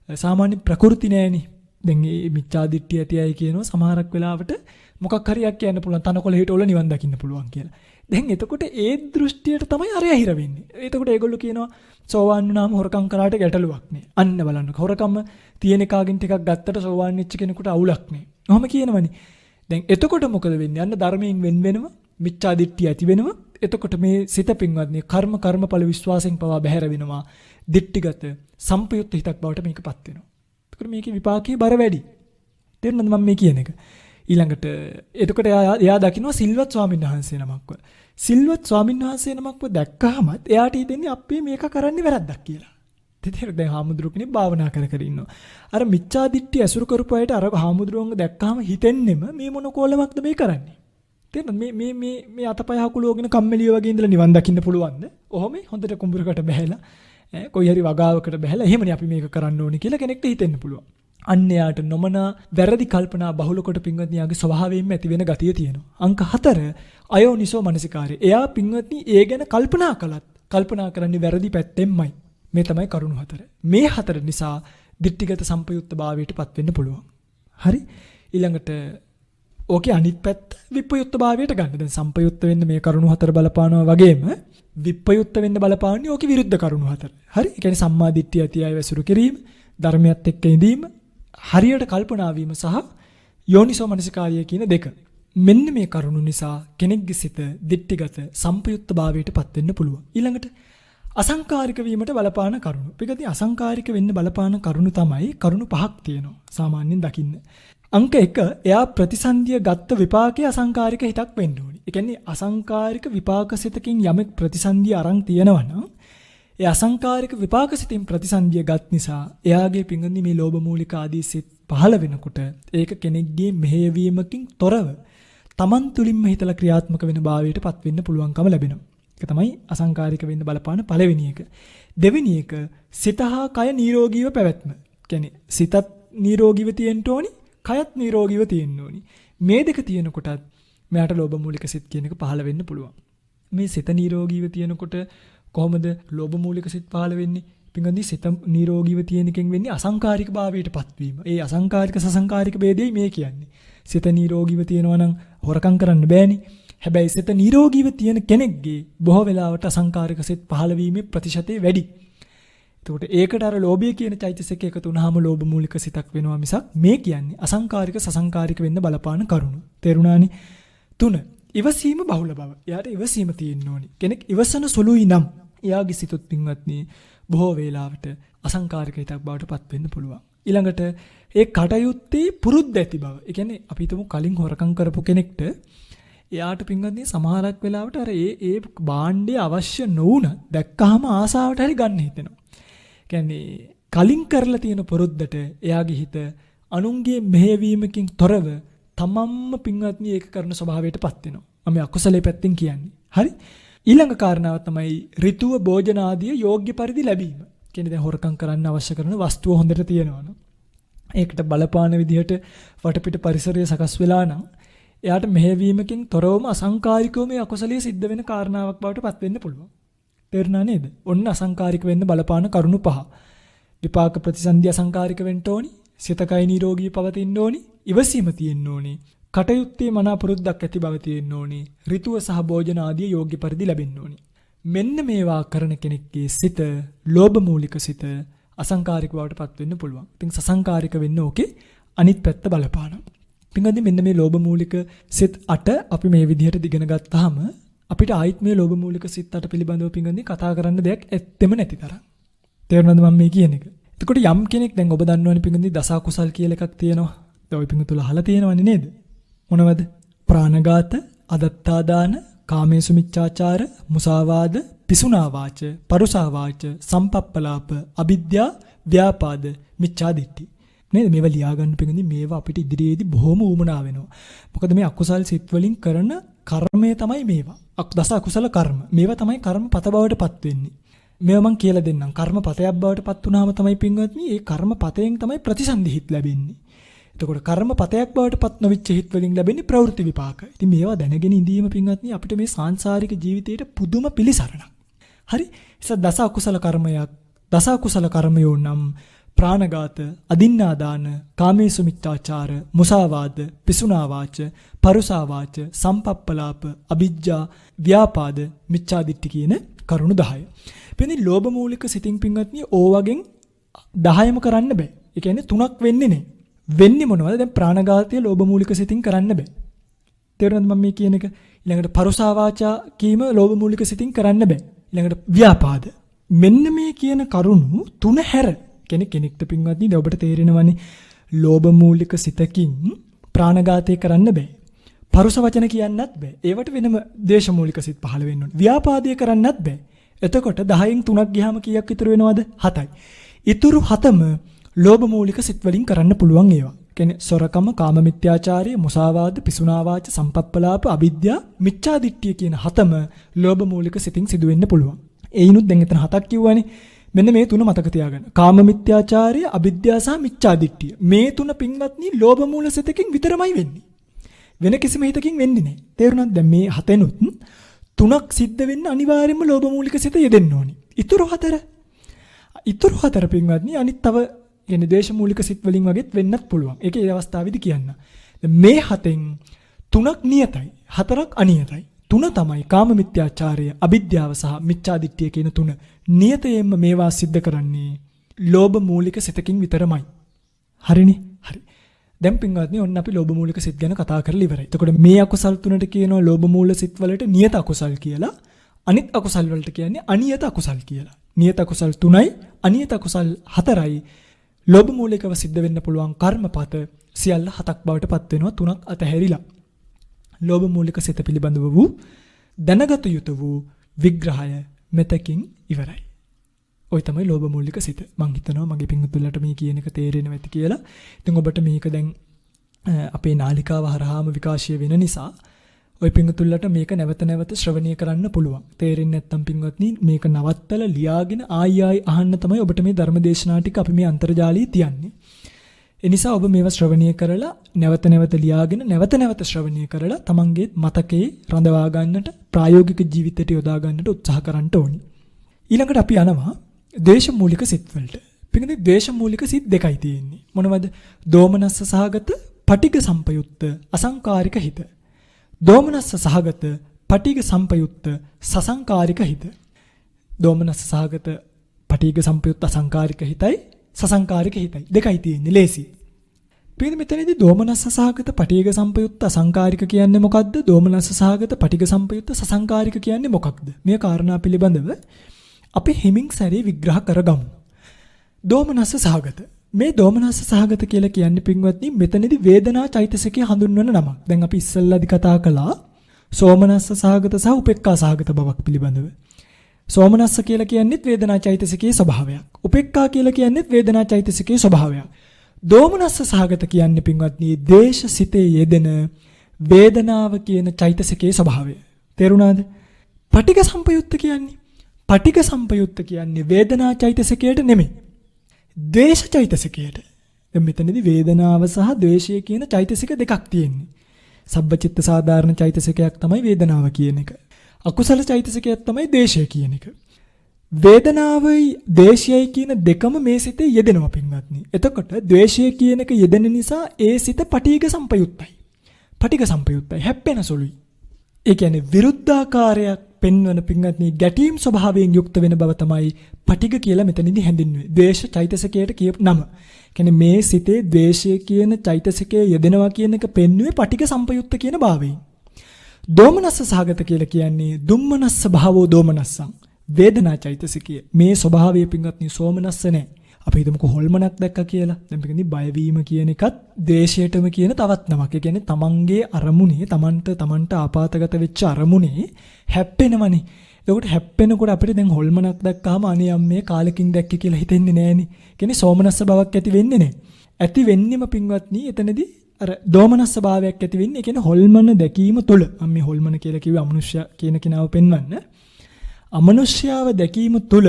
සාමාන්‍ය ප්‍රകൃති නෑනේ. දැන් මේ මිච්ඡා දිට්ඨිය ඇති අය කියනවා සමහරක් වෙලාවට මොකක් හරියක් කියන්න පුළුවන් තනකොළ හිටවල නිවන් දකින්න පුළුවන් කියලා. දැන් එතකොට ඒ දෘෂ්ටියට තමයි අරයා හිර වෙන්නේ. එතකොට ඒගොල්ලෝ කියනවා සෝවාන් වුණාම හොරකම් කරාට ගැටලුවක් නෑ. අන්න බලන්න. හොරකම් තියෙන කාගෙන් ටිකක් ගත්තට සෝවාන් වෙච්ච කෙනෙකුට අවුලක් නෑ. ඔහොම කියනවනේ. දැන් එතකොට මොකද වෙන්නේ? අන්න ධර්මයෙන් වෙන් වෙනවා. මිච්ඡා දිට්ඨිය ඇති වෙනවා. එතකොට මේ සිත පින්වත්නි කර්මඵල විශ්වාසයෙන් පවා බැහැර වෙනවා. දිට්ඨිගත සම්පයුක්ත හිතක් බවට මේකපත් වෙනවා. එතකොට මේකේ විපාකයේ බර වැඩි. තේරුණාද මම මේ කියන එක? ඊළඟට එතකොට එයා දකින්නවා සිල්වත් ස්වාමීන් වහන්සේ නමක්ව. සිල්වත් ස්වාමීන් වහන්සේ නමක්ව දැක්කහමත් එයාට හිතෙන්නේ අපේ මේක කරන්නේ වැරද්දක් කියලා. තේරෙනවද? දැන් හාමුදුරුවෝ කෙනෙක් භාවනා කර ඉන්නවා. අර මිච්ඡා දිට්ඨිය ඇසුරු කරපු අයට අර හාමුදුරුවන්ව දැක්කහම හිතෙන්නෙම මේ මොන කෝලමක්ද මේ කරන්නේ. තේරෙනවද? මේ අතපය හකුලෝගෙන කම්මැලිය වගේ ඉඳලා නිවන් දකින්න පුළුවන්ද? ඔහොම හොඳට කුඹුරකට බැහැලා කොයි හරි වගාවකට බැහැලා එහෙමනේ අපි මේක කරන්න ඕනේ කියලා කෙනෙක්ට හිතෙන්න පුළුවන්. අන්‍යයාට නොමනා වැරදි කල්පනා බහුල කොට පින්වත්නි යාගේ ස්වභාවයෙන්ම ඇති වෙන ගතිය තියෙනවා. අංක 4 අයෝනිසෝ මනසිකාරය. එයා පින්වත්නි ඒ ගැන කල්පනා කළත් කල්පනා කරන්නේ වැරදි පැත්තෙන්මයි. මේ තමයි කරුණු 4. මේ 4 නිසා දිට්ඨිගත සම්පයුක්ත භාවයට පත් වෙන්න පුළුවන්. හරි? ඊළඟට ඕකේ අනිත් පැත්ත විප්පයුක්ත භාවයට ගන්න. දැන් සම්පයුක්ත වෙන්න මේ කරුණු 4 බලපානවා වගේම විප්පයුක්ත වෙන්න බලපාන්නේ ඕකේ විරුද්ධ කරුණු 4. හරි? ඒ කියන්නේ සම්මා දිට්ඨිය ඇති අය වැසුරු කිරීම, ධර්මයත් එක්ක ඉඳීම, හරියට කල්පනා වීම සහ යෝනිසෝ මනසිකාර්යය කියන දෙක. මෙන්න මේ කරුණු නිසා කෙනෙක්ගේ සිත දිට්ඨිගත සම්පයුක්ත භාවයට පත් වෙන්න පුළුවන්. ඊළඟට අසංකාරික වීමට බලපාන කරුණු. පිටදී අසංකාරික වෙන්න බලපාන කරුණු තමයි කරුණු පහක් තියෙනවා. සාමාන්‍යයෙන් දකින්න. අංක 1 එයා ප්‍රතිසන්දිය ගත්ත විපාකයේ අසංකාරික හිතක් වෙන්න ඕනි. ඒ කියන්නේ අසංකාරික විපාකසිතකින් යමෙක් ප්‍රතිසන්දිය අරන් තියෙනවා නම් ඒ අසංකාරික විපාකසිතින් ප්‍රතිසන්දිය ගත් නිසා එයාගේ පිංගුනි මේ ලෝභ මූලික ආදී සිත් පහළ වෙනකොට ඒක කෙනෙක්ගේ මෙහෙයවීමකින් තොරව තමන් තුලින්ම හිතලා ක්‍රියාත්මක වෙන භාවයටපත් වෙන්න පුළුවන්කම ලැබෙනවා. ඒක තමයි අසංකාරික වෙන්න බලපාන පළවෙනි එක. දෙවෙනි එක සිත හා කය නිරෝගීව පැවැත්ම. කියන්නේ සිතත් නිරෝගීව තියෙන්න ඕනි, කයත් නිරෝගීව තියෙන්න ඕනි. මේ දෙක තියෙනකොටත් මෙයාට ලෝභ මූලික සිත් කියන එක පහළ වෙන්න පුළුවන්. මේ සිත නිරෝගීව තියෙනකොට කොහොමද ලෝභ මූලික සිත් පහළ වෙන්නේ? පිංගන්දි සිත නිරෝගීව තියෙන එකෙන් වෙන්නේ අසංකාරික භාවයටපත් වීම. ඒ අසංකාරික සසංකාරික ભેදයයි මේ කියන්නේ. සිත නිරෝගීව තියෙනවා නම් හොරකම් කරන්න බෑනේ. හැබැයි සිත නිරෝගීව තියෙන කෙනෙක්ගේ බොහෝ වෙලාවට අසංකාරික සිත් පහළ වීමේ ප්‍රතිශතය වැඩි. එතකොට ඒකට අර ලෝභය කියන චෛතසිකය එකතු වුණාම ලෝභ මූලික සිතක් වෙනවා මිසක් මේ කියන්නේ අසංකාරික සසංකාරික වෙන්න බලපාන කරුණු. තේරුණානේ? 3. ඉවසීම බහුල බව. එයාට ඉවසීම තියෙන්න ඕනි. කෙනෙක් ඉවසන සුළුයි නම් එයාගේ සිතොත් පින්වත්නි බොහෝ වේලාවට අසංකාරික හිතක් බවට පත් වෙන්න පුළුවන්. ඊළඟට ඒ කටයුත්තේ පුරුද්ද ඇති බව. ඒ කියන්නේ අපි හිතමු කලින් හොරකම් කරපු කෙනෙක්ට එයාට පින්වත්නි සමහරක් වෙලාවට අර ඒ භාණ්ඩය අවශ්‍ය නොවුන දැක්කහම ආසාවට හරි ගන්න හිතෙනවා. කියන්නේ කලින් කරලා තියෙන පුරුද්දට එයාගේ හිත අනුන්ගේ මෙහෙයවීමකින් තොරව තමන්ම පින්වත්නි ඒක කරන ස්වභාවයටපත් වෙනවා. අපි අකුසලයේ පැත්තෙන් කියන්නේ. හරි? ඊළඟ කාරණාව තමයි ඍතුව භෝජන ආදී යෝග්‍ය පරිදි ලැබීම. කියන්නේ දැන් හොරකම් කරන්න අවශ්‍ය කරන වස්තුව හොඳට තියෙනවා නම් ඒකට බලපාන විදිහට වටපිට පරිසරය සකස් වෙලා නම් එයාට මෙහෙයවීමකින් තොරවම අසංකාරිකව මේ අකුසලයේ සිද්ධ වෙන කාරණාවක් බවට පත් වෙන්න පුළුවන්. තේරුණා නේද? ඔන්න අසංකාරික වෙන්න බලපාන කරුණු 5. විපාක ප්‍රතිසන්දි අසංකාරික වෙන්න ඕනි. සිතකයි නිරෝගී පවතින්න ඕනි. ඉවසීම තියෙන්න ඕනි. කටයුත්තේ මනා පුරුද්දක් ඇති බව තියෙන්න ඕනි. ඍතුව සහ භෝජන ආදී යෝග්‍ය පරිදි ලැබෙන්න ඕනි. මෙන්න මේවා කරන කෙනෙක්ගේ සිත ලෝභ මූලික සිත අසංකාරික බවට පත් වෙන්න පුළුවන්. ඉතින් සසංකාරික වෙන්න ඕකේ අනිත් පැත්ත බලපානවා. පින්වත්නි මෙන්න මේ ලෝභ මූලික සිත් 8 අපි මේ විදිහට ඉගෙන ගත්තාම අපිට ආයිත් මේ ලෝභ මූලික සිත් 8 පිළිබඳව පින්වත්නි කතා කරන්න දෙයක් ඇත්තෙම නැති තරම්. තේරුණාද මම මේ කියන එක? එතකොට යම් කෙනෙක් දැන් ඔබ දන්නවනේ පින්වත්නි දස අකුසල් කියලා එකක් තියෙනවා. ඔය පින්වතුල අහලා තියෙනවනේ නේද? මොනවද? ප්‍රාණඝාත, අදත්තාදාන, කාමේසු මිච්ඡාචාර, මුසාවාද, පිසුනා වාච, පරුසා වාච, සම්පප්පලාප, අවිද්‍යා, ව්‍යාපාද, මිච්ඡාදිට්ඨි. නේද? මේවා ලියා ගන්න පින්වත්නි මේවා අපිට ඉදිරියේදී බොහොම උමනා වෙනවා. මොකද මේ අකුසල් සිත් වලින් කරන කර්මය තමයි මේවා. දස අකුසල කර්ම. මේවා තමයි කර්මපත බවට පත් වෙන්නේ. මේවා මම කියලා දෙන්නම්. කර්මපතයක් බවට පත් වුණාම තමයි පින්වත්නි මේ කර්මපතයෙන් තමයි ප්‍රතිසන්දි හිත් ලැබෙන්නේ. එතකොට කර්මපතයක් බවට පත් නොවිච්ච හිත් වලින් ලැබෙන්නේ ප්‍රවෘත්ති විපාක. ඉතින් මේවා දැනගෙන ඉඳීම පින්වත්නි අපිට මේ සාංශාරික ජීවිතේට පුදුම පිළිසරණක්. හරි? දස අකුසල කර්මයක්. දස අකුසල කර්මයෝ නම් ප්‍රාණඝාත, අදින්නාදාන, කාමේසු මිච්ඡාචාර, මුසාවාද, පිසුනා වාච, පරුසා වාච, සම්පප්පලාප, අවිජ්ජා, ව්‍යාපාද, මිච්ඡාදිට්ඨි කියන කරුණු 10. එපෙන්නේ ලෝභ මූලික සිතින් පින්වත්නි ඕවගෙන් 10ම කරන්න බෑ. ඒ කියන්නේ 3ක් වෙන්නේ නැහැ. වෙන්නේ මොනවද? දැන් ප්‍රාණඝාතය ලෝභ මූලික සිතින් කරන්න බෑ. තේරුණාද මම මේ කියන එක? ඊළඟට පරුසා වාචා කීම ලෝභ මූලික සිතින් කරන්න බෑ. ඊළඟට ව්‍යාපාද. මෙන්න මේ කියන කරුණු 3 හැර කෙනෙක්ට පින්වත්නි දැන් ඔබට තේරෙනවනේ ලෝභ මූලික සිතකින් ප්‍රාණඝාතය කරන්න බෑ. පරුස වචන කියන්නත් බෑ. ඒවට වෙනම ද්වේෂ මූලික සිත් පහළ වෙන්න ඕනේ. ව්‍යාපාදය කරන්නත් බෑ. එතකොට 10න් 3ක් ගියාම කීයක් ඉතුරු වෙනවද? 7යි. ඉතුරු 7ම ලෝභ මූලික සිත් වලින් කරන්න පුළුවන් ඒවා. කියන්නේ සොරකම, කාම මිත්‍යාචාරය, මුසාවාද, පිසුනා වාච, සම්පප්පලාප, අවිද්‍යා, මිච්ඡාදිට්ඨිය කියන 7ම ලෝභ මූලික සිතින් සිදු වෙන්න පුළුවන්. ඒිනුත් දැන් එතන 7ක් කිව්වනේ. මෙන්න මේ තුන මතක තියාගන්න. කාම මිත්‍යාචාරය, අවිද්‍යාව සහ මිච්ඡාදිට්ඨිය. මේ තුන පින්වත්නි ලෝභ මූල සිතකින් විතරමයි වෙන්නේ. වෙන කිසිම හිතකින් වෙන්නේ නැහැ. තේරුණාද? දැන් මේ 7ෙනුත් 3ක් සිද්ධ වෙන්න අනිවාර්යයෙන්ම ලෝභ මූලික සිත යෙදෙන්න ඕනි. ඉතුරු 4 පින්වත්නි අනිත් තව කියන්නේ ද්වේෂ මූලික සිත් වලින් වගේත් වෙන්නත් පුළුවන්. ඒක ඒ අවස්ථාවේදී කියන්න. මේ 7න් 3ක් නියතයි, 4ක් අනියතයි. 3 තමයි කාම මිත්‍යාචාරය, අවිද්‍යාව සහ මිච්ඡාදිට්ඨිය කියන 3. නියතයෙන්ම මේවා සිද්ධ කරන්නේ ලෝභ මූලික සිතකින් විතරමයි. හරිනේ? හරි. දැන් පින්වත්නි ඔන්න අපි ලෝභ මූලික සිත් ගැන කතා කරලා ඉවරයි. එතකොට මේ අකුසල් 3ට කියනවා ලෝභ මූල සිත් වලට නියත අකුසල් කියලා. අනිත් අකුසල් වලට කියන්නේ අනියත අකුසල් කියලා. නියත අකුසල් 3යි අනියත අකුසල් 4යි. ලෝභ මූලිකව සිද්ධ වෙන්න පුළුවන් කර්මපත සියල්ල 7ක් බවට පත් වෙනවා 3ක් අතහැරිලා. ලෝභ මූලික සිත පිළිබඳව වූ දැනගත යුතු වූ විග්‍රහය මෙතකින් ඉවරයි. ඔය තමයි ලෝභ මූලික සිත. මං හිතනවා මගේ පිංගුතුල්ලට මේ කියන එක තේරෙනවා ඇති කියලා. ඉතින් ඔබට මේක දැන් අපේ නාලිකාව හරහාම විකාශය වෙන නිසා ඔය පිංගුතුල්ලට මේක නැවත නැවත ශ්‍රවණය කරන්න පුළුවන්. තේරෙන්නේ නැත්නම් පිංගුවත්නි මේක නවත්තලා ලියාගෙන ආයි අහන්න තමයි ඔබට මේ ධර්මදේශනා ටික අපි මේ අන්තර්ජාලයේ තියන්නේ. ඒ නිසා ඔබ මේවා ශ්‍රවණය කරලා නැවත නැවත ලියාගෙන නැවත නැවත ශ්‍රවණය කරලා තමන්ගේ මතකයේ රඳවා ගන්නට ප්‍රායෝගික ජීවිතයට යොදා ගන්නට උත්සාහ කරන්න ඕනි. ඊළඟට අපි යනවා ද්වේෂ මූලික සිත් වලට. පිටින් ද්වේෂ මූලික සිත් දෙකයි තියෙන්නේ. මොනවද? දෝමනස්ස සහගත, පටිඝ සම්පයුක්ත, අසංකාරික හිත. දෝමනස්ස සහගත, පටිඝ සම්පයුක්ත, සසංකාරික හිත. දෝමනස්ස සහගත, පටිඝ සම්පයුක්ත, අසංකාරික හිතයි සසංකාරික හිතයි දෙකයි තියෙන්නේ. ලේසි. පිටින් මෙතනදී දෝමනස්ස සහගත, පටිඝ සම්පයුක්ත, අසංකාරික කියන්නේ මොකක්ද? දෝමනස්ස සහගත, පටිඝ සම්පයුක්ත, සසංකාරික කියන්නේ මොකක්ද? මේ කාරණා පිළිබඳව අපි හිමින් සැරේ විග්‍රහ කරගමු. දෝමනස්ස සහගත. මේ දෝමනස්ස සහගත කියලා කියන්නේ පින්වත්නි මෙතනදී වේදනා චෛතසිකය හඳුන්වන නමක්. දැන් අපි ඉස්සෙල්ලාදී කතා කළා සෝමනස්ස සහගත සහ උපේක්ඛා සහගත බවක් පිළිබඳව. සෝමනස්ස කියලා කියන්නේත් වේදනා චෛතසිකයේ ස්වභාවයක්. උපේක්ඛා කියලා කියන්නේත් වේදනා චෛතසිකයේ ස්වභාවයක්. දෝමනස්ස සහගත කියන්නේ පින්වත්නි දේශ සිතේ යෙදෙන වේදනාව කියන චෛතසිකයේ ස්වභාවය. තේරුණාද? පටිඝ සම්පයුක්ත කියන්නේ පටිඝ සම්පයුක්ත කියන්නේ වේදනා චෛතසිකයට නෙමෙයි. ද්වේෂ චෛතසිකයට. දැන් මෙතනදී වේදනාව සහ ද්වේෂය කියන චෛතසික දෙකක් තියෙන්නේ. සබ්බචිත්ත සාධාරණ චෛතසිකයක් තමයි වේදනාව කියන එක. අකුසල චෛතසිකයක් තමයි ද්වේෂය කියන එක. වේදනාවයි ද්වේෂයයි කියන දෙකම මේ සිතේ යෙදෙනවා පින්වත්නි. එතකොට ද්වේෂය කියන එක යෙදෙන නිසා ඒ සිත පටිඝ සම්පයුක්තයි. පටිඝ සම්පයුක්තයි හැප්පෙන සුළුයි. ඒ කියන්නේ විරුද්ධාකාරයක් පෙන්වන පින්වත්නි ගැටීම් ස්වභාවයෙන් යුක්ත වෙන බව තමයි පටිඝ කියලා මෙතනදී හැඳින්වෙන්නේ. ද්වේෂ චෛතසිකයට කියපු නම. කියන්නේ මේ සිතේ ද්වේෂය කියන චෛතසිකය යෙදෙනවා කියන එක පෙන්වුවේ පටිඝ සම්පයුක්ත කියන භාවයෙන්. දෝමනස්ස සහගත කියලා කියන්නේ දුම්මනස්ස භාවෝ දෝමනස්සං. වේදනා චෛතසිකය. මේ ස්වභාවය පින්වත්නි සෝමනස්ස නැහැ. අපි හිතමුකෝ හොල්මනක් දැක්කා කියලා. දැන් පිටින් බය වීම කියන එකත් ද්වේෂයටම කියන තවත් නමක්. ඒ කියන්නේ තමන්ගේ අරමුණේ තමන්ට ආපాతගත වෙච්ච අරමුණේ හැප්පෙනවනේ. ඒකට හැප්පෙනකොට අපිට දැන් හොල්මනක් දැක්කහම අනේ අම්මේ කාලෙකින් දැක්කේ කියලා හිතෙන්නේ නැහනේ. කියන්නේ සෝමනස්ස බවක් ඇති වෙන්නේ නැහැ. ඇති වෙන්නෙම පින්වත්නි එතනදී අර දෝමනස්ස භාවයක් ඇති වෙන්නේ. ඒ කියන්නේ හොල්මන දැකීම තුළ. මම මේ හොල්මන කියලා කිව්වේ අමනුෂ්‍ය කියන කෙනාව පෙන්වන්න. අමනුෂ්‍යව දැකීම තුළ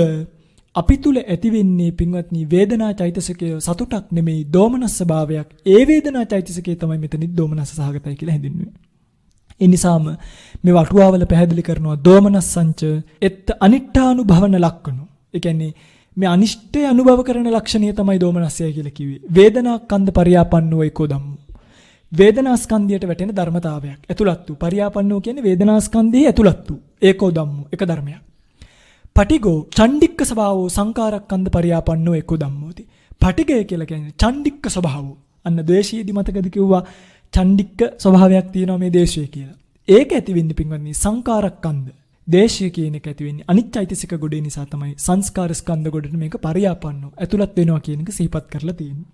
අපි තුල ඇති වෙන්නේ පින්වත්නි වේදනා චෛතසිකය සතුටක් නෙමෙයි දෝමනස්ස භාවයක්. ඒ වේදනා චෛතසිකය තමයි මෙතනදි දෝමනස්ස සහගතයි කියලා හැඳින්වෙන්නේ. ඒ නිසාම මේ වටුවාවල පැහැදිලි කරනවා දෝමනස්සංච එත් අනිට්ඨානුභවන ලක්කණු. ඒ කියන්නේ මේ අනිෂ්ඨය අනුභව කරන ලක්ෂණය තමයි දෝමනස්සය කියලා කිව්වේ. වේදනා ස්කන්ධ පරියාපන්නෝ ඒකෝ ධම්මෝ. වේදනා ස්කන්ධයට වැටෙන ධර්මතාවයක්. ඇතුළත් වූ පරියාපන්නෝ කියන්නේ වේදනා ස්කන්ධයේ ඇතුළත් වූ ඒකෝ ධම්මෝ එක ධර්මයක්. පටිඝෝ චණ්ඩික්ක ස්වභාවෝ සංකාරක්ඛන්ධ පරියාපන්නෝ ඒකෝ ධම්මෝති. පටිඝය කියලා කියන්නේ චණ්ඩික්ක ස්වභාවෝ. අන්න ද්වේෂයේදී මතකද කිව්වා චණ්ඩික්ක ස්වභාවයක් තියෙනවා මේ දේශය කියලා. ඒක ඇති වෙන්නේ පින්වත්නි සංකාරක්ඛන්ධ. දේශය කියන එක ඇති වෙන්නේ අනිච්චෛතසික ගොඩේ නිසා තමයි සංස්කාර ස්කන්ධ ගොඩට මේක පරියාපන්නෝ ඇතුළත් වෙනවා කියන එක සිහිපත් කරලා තියෙන්නේ.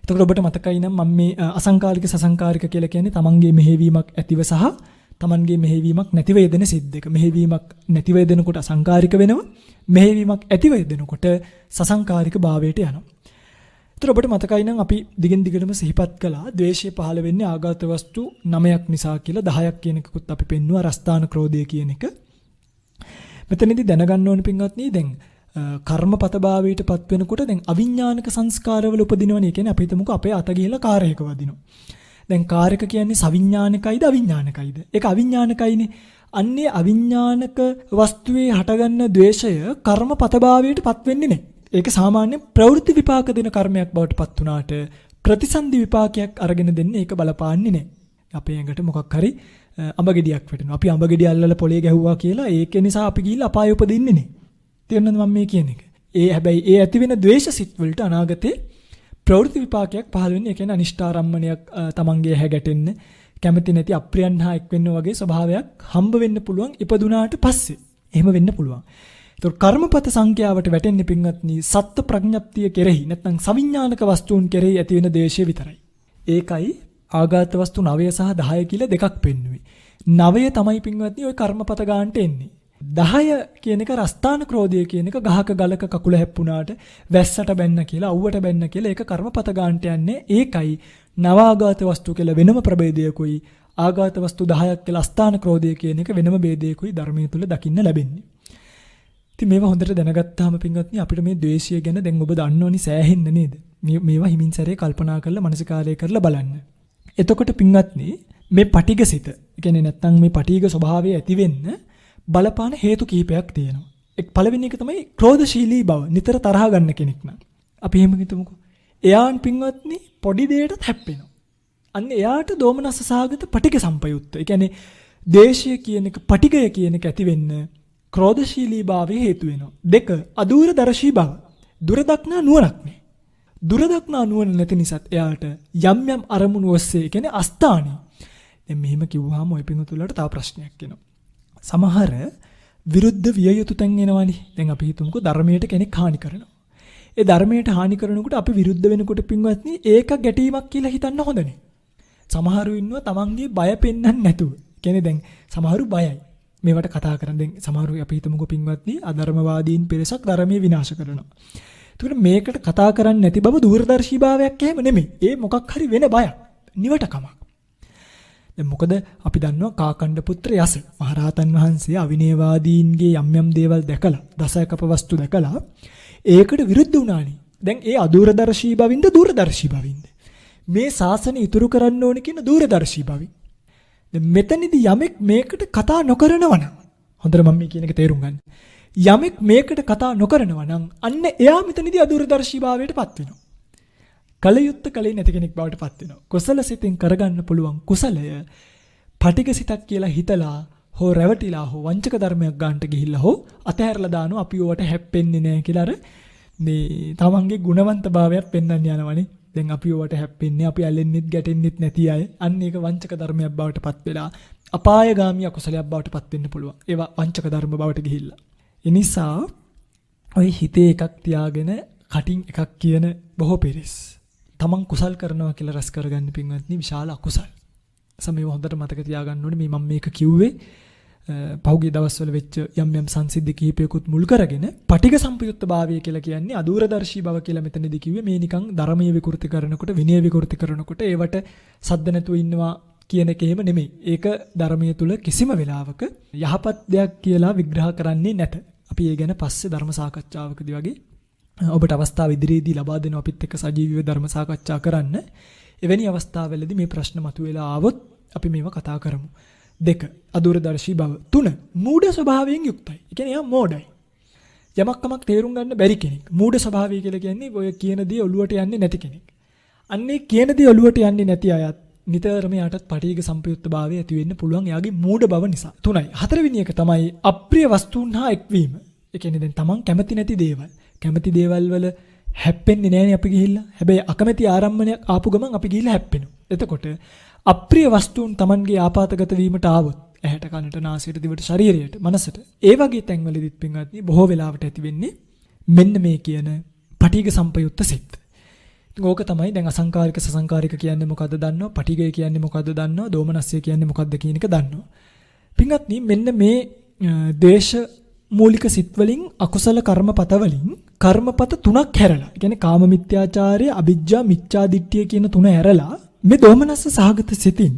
එතකොට ඔබට මතකයි නම් මම මේ අසංකාරික සසංකාරික කියලා කියන්නේ තමන්ගේ මෙහෙවීමක් ඇතිව සහ තමන්ගේ මෙහෙවීමක් නැතිව යෙදෙන සිද්දක. මෙහෙවීමක් නැතිව යෙදෙනකොට අසංකාරික වෙනවා. මෙහෙවීමක් ඇතිව යෙදෙනකොට සසංකාරික භාවයට යනවා. ඒතර ඔබට මතකයි නම් අපි දිගින් දිගටම සිහිපත් කළා ද්වේෂය පහළ වෙන්නේ ආඝාත වස්තු 9ක් නිසා කියලා 10ක් කියන එකකුත් අපි පෙන්නුවා රස්තාන ක්‍රෝධය කියන එක. මෙතනදී දැනගන්න ඕන පින්වත්නි දැන් කර්මපත භාවයට පත් වෙනකොට දැන් අවිඥානික සංස්කාරවල උපදිනවනේ. කියන්නේ අපි හිතමුකෝ අපේ අත ගිහලා කාර්යයක වදිනවා. දැන් කාර්යක කියන්නේ සවිඥානිකයිද අවිඥානිකයිද? ඒක අවිඥානිකයිනේ. අන්නේ අවිඥානික වස්තුවේ හටගන්න ද්වේෂය කර්මපත භාවයට පත් වෙන්නේ නැහැ. ඒක සාමාන්‍ය ප්‍රවෘත්ති විපාක දෙන කර්මයක් බවට පත් වුණාට ප්‍රතිසන්දි විපාකයක් අරගෙන දෙන්නේ ඒක බලපාන්නේ නැහැ. අපේ ඇඟට මොකක් හරි අඹගෙඩියක් වැටෙනවා. අපි අඹගෙඩිය අල්ලලා පොලේ ගැහුවා කියලා ඒක නිසා අපි ගිහිල්ලා අපාය උපදින්නේ නැහැ. තේරෙනවද මම මේ කියන එක? ඒ හැබැයි ඒ ඇති වෙන ද්වේෂ සිත් වලට අනාගතේ ප්‍රවෘත්ති විපාකයක් පහළ වෙන්නේ. ඒ කියන්නේ අනිෂ්ඨාරම්මණයක් තමන්ගේ ඇහැ ගැටෙන්න, කැමති නැති අප්‍රියන් හා එක් වෙන්න වගේ ස්වභාවයක් හම්බ වෙන්න පුළුවන් ඉපදුනාට පස්සේ. එහෙම වෙන්න පුළුවන්. ඒතකොට කර්මපත සංඛ්‍යාවට වැටෙන්නේ පින්වත්නි සත්ත්ව ප්‍රඥප්තිය කෙරෙහි නැත්නම් සවිඥානික වස්තුන් කෙරෙහි ඇති වෙන ද්වේෂය විතරයි. ඒකයි ආඝාත වස්තු 9 සහ 10 කියලා දෙකක් පෙන්වුවේ. 9 තමයි පින්වත්නි ওই කර්මපත ගන්නට එන්නේ. 10 කියන එක රස්තාන ක්‍රෝධය කියන එක ගහක ගලක කකුල හැප්පුණාට වැස්සට බැන්න කියලා අවුවට බැන්න කියලා ඒක කර්මපත ගන්නට යන්නේ. ඒකයි නවාඝාත වස්තු කියලා වෙනම ප්‍රභේදයකුයි ආඝාත වස්තු 10ක් කියලා අස්ථාන ක්‍රෝධය කියන එක වෙනම ભેදයකුයි ධර්මයේ තුල දකින්න ලැබෙන්නේ. ඉතින් මේවා හොඳට දැනගත්තාම පින්වත්නි අපිට මේ ද්වේෂය ගැන දැන් ඔබ දන්නවනි සෑහෙන්න නේද? මේවා හිමින් සැරේ කල්පනා කරලා මනසිකාරය කරලා බලන්න. එතකොට පින්වත්නි මේ පටිඝසිත, ඒ කියන්නේ නැත්තම් මේ පටිඝ ස්වභාවය ඇති වෙන්න බලපාන හේතු කිහිපයක් තියෙනවා. එක් පළවෙනි එක තමයි ක්‍රෝධශීලී බව. නිතර තරහ ගන්න කෙනෙක් නම්. අපි එහෙම හිතමුකෝ. එයාන් පින්වත්නි පොඩි දෙයකටත් හැප්පෙනවා. අන්න එයාට දෝමනස්ස සහගත පටිඝ සම්පයුක්ත. ඒ කියන්නේ දේශය කියන එක පටිඝය කියන එක ඇති වෙන්න ක්‍රෝධශීලී භාවයේ හේතු වෙනවා. 2 අදූරදර්ශී බව. දුර දක්නා නුවණක් නෑ. දුර දක්නා නුවණ නැති නිසාත් එයාට යම් යම් අරමුණු ඔස්සේ ඒ කියන්නේ අස්ථානයි. දැන් මෙහෙම කිව්වහම ওই පිඟුතුලට තව ප්‍රශ්නයක් එනවා. සමහර විරුද්ධ විය යුතු තැන් එනවනේ. දැන් අපි හිතමුකෝ ධර්මයට කෙනෙක් හානි කරනවා. ඒ ධර්මයට හානි කරනකොට අපි විරුද්ධ වෙනකොට පින්වත්නි ඒක ගැටීමක් කියලා හිතන්න හොඳ නෑ. සමහරු ඉන්නවා තමන්ගේ බය පෙන්වන්න නැතුව. කියන්නේ දැන් සමහරු බයයි. මේවට කතා කරන දැන් සමහරු අපි හිතමුකෝ පින්වත්නි අධර්මවාදීන් පිරිසක් ධර්මයේ විනාශ කරනවා. ඒකට මේකට කතා කරන්නේ නැති බව දූරදර්ශී භාවයක් එහෙම නෙමෙයි. ඒ මොකක් හරි වෙන බයක්. නිවටකමක්. දැන් මොකද අපි දන්නවා කාකණ්ඩ පුත්‍ර යස මහරහතන් වහන්සේ අවිනයවාදීන්ගේ යම් යම් දේවල් දැකලා දසයකප වස්තු දැකලා ඒකට විරුද්ධ වුණානේ. දැන් ඒ අදූරදර්ශී බවින්ද දූරදර්ශී බවින්ද මේ ශාසනය ඉතුරු කරන්න ඕන කියන දූරදර්ශී බවින්. දැන් මෙතනදී යමෙක් මේකට කතා නොකරනවා නම් හොඳට මම මේ කියන එක තේරුම් ගන්න. යමෙක් මේකට කතා නොකරනවා නම් අන්න එයා මෙතනදී අදූරදර්ශී භාවයට පත් වෙනවා. කලයුත්ත කලේ නැති කෙනෙක් බවට පත් වෙනවා. කුසල සිතින් කරගන්න පුළුවන් කුසලය පටිඝ සිතක් කියලා හිතලා හෝ රැවටිලා හෝ වංචක ධර්මයක් ගන්නට ගිහිල්ලා හෝ අතහැරලා දානවා අපි ඕවට හැප්පෙන්නේ නැහැ කියලා අර මේ තමන්ගේ ගුණවන්ත භාවයක් පෙන්වන්න යනවනේ. දැන් අපි ඕවට හැප්පෙන්නේ අපි ඇලෙන්නෙත් ගැටෙන්නෙත් නැති අය. අන්න ඒක වංචක ධර්මයක් බවට පත් වෙලා අපායගාමී අකුසලයක් බවට පත් වෙන්න පුළුවන්. ඒවා වංචක ධර්ම බවට ගිහිල්ලා. ඒ නිසා ඔය හිතේ එකක් තියාගෙන කටින් එකක් කියන බොහෝ පිරිස් තමන් කුසල් කරනවා කියලා රැස් කරගන්න පින්වත්නි විශාල අකුසල්. සමේව හොඳට මතක තියාගන්න ඕනේ මේ මම මේක කිව්වේ පහුගිය දවස්වල වෙච්ච යම් යම් සංසිද්ධි කිහිපයකුත් මුල් කරගෙන පටිඝ සම්පයුක්ත භාවය කියලා කියන්නේ අදූරදර්ශී බව කියලා මෙතනදී කිව්වේ මේ නිකන් ධර්මයේ විකෘති කරනකොට විනය විකෘති කරනකොට ඒවට සද්ද නැතුව ඉන්නවා කියන එක එහෙම නෙමෙයි. ඒක ධර්මයේ තුල කිසිම වෙලාවක යහපත් දෙයක් කියලා විග්‍රහ කරන්නේ නැත. අපි ඒ ගැන පස්සේ ධර්ම සාකච්ඡාවකදී වගේ ඔබට අවස්ථාව ඉදිරියේදී ලබා දෙනවා අපිත් එක්ක සජීවීව ධර්ම සාකච්ඡා කරන්න. එවැනි අවස්ථාවවලදී මේ ප්‍රශ්න මතුවලා ආවොත් අපි මේව කතා කරමු. 2 අදූරදර්ශී බව. 3 මූඩ ස්වභාවයෙන් යුක්තයි. ඒ කියන්නේ එයා මෝඩයි. යමක් කමක් තේරුම් ගන්න බැරි කෙනෙක්. මූඩ ස්වභාවය කියලා කියන්නේ ඔය කියන දේ ඔලුවට යන්නේ නැති කෙනෙක්. අන්නේ කියන දේ ඔලුවට යන්නේ නැති අයත් නිතරම යටත් පටිඝ සම්පයුක්ත භාවය ඇති වෙන්න පුළුවන් එයාගේ මූඩ බව නිසා. 3යි. 4වෙනි එක තමයි අප්‍රිය වස්තුන් හා එක්වීම. ඒ කියන්නේ දැන් තමන් කැමති නැති දේවල්. කැමති දේවල් වල හැප්පෙන්නේ නැහැනේ අපි ගිහිල්ලා. හැබැයි අකමැති ආරම්මණයක් ආපු ගමන් අපි ගිහිල්ලා හැප්පෙනවා. එතකොට අප්‍රිය වස්තුන් තමන්ගේ ආපాతගත වීමට ආවොත් ඇහැට කනට නාසයට දිවට ශරීරයට මනසට ඒ වගේ තැන්වලදීත් පින්වත්නි බොහෝ වෙලාවට ඇති වෙන්නේ මෙන්න මේ කියන පටිඝ සම්පයුක්ත සිත්. ඕක තමයි දැන් අසංකාරික සසංකාරික කියන්නේ මොකද්ද දන්නව? පටිඝය කියන්නේ මොකද්ද දන්නව? දෝමනස්සය කියන්නේ මොකද්ද කියන එක දන්නව. පින්වත්නි මෙන්න මේ දේශ මූලික සිත් වලින් අකුසල කර්මපත වලින් කර්මපත 3ක් හැරලා. ඒ කියන්නේ කාම මිත්‍යාචාරය, අවිජ්ජා මිච්ඡා දිට්ඨිය කියන 3 හැරලා මේ දෝමනස්ස සහගත සිතින්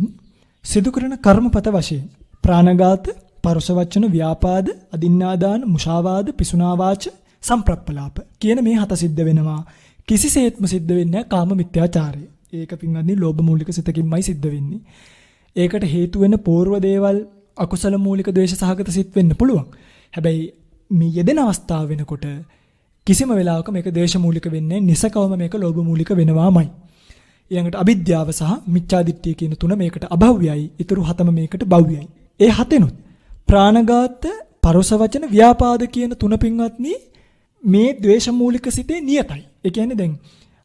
සිදු කරන කර්මපත වශයෙන් ප්‍රාණඝාත, පරුෂ වචන, ව්‍යාපාද, අදින්නාදාන, මුෂාවාද, පිසුනාවාච, සම්ප්‍රප්පලාප කියන මේ 7 සිද්ධ වෙනවා. කිසිසේත්ම සිද්ධ වෙන්නේ නැහැ කාම මිත්‍යාචාරය. ඒක පින්වත්නි ලෝභ මූලික සිතකින්මයි සිද්ධ වෙන්නේ. ඒකට හේතු වෙන పూర్ව දේවල් අකුසල මූලික ද්වේෂ සහගත සිත් වෙන්න පුළුවන්. හැබැයි මේ යෙදෙන අවස්ථාව වෙනකොට කිසිම වෙලාවක මේක ද්වේෂ මූලික වෙන්නේ නිසකවම මේක ලෝභ මූලික වෙනවාමයි. ඊළඟට අවිද්‍යාව සහ මිච්ඡාදිට්ඨිය කියන 3 මේකට අභව්‍යයි. ඊටු 7ම මේකට භව්‍යයි. ඒ 7ෙනුත් ප්‍රාණඝාත, පරුෂ වචන, ව්‍යාපාද කියන 3 පින්වත්නි මේ ද්වේෂ මූලික සිතේ නියතයි. ඒ කියන්නේ දැන්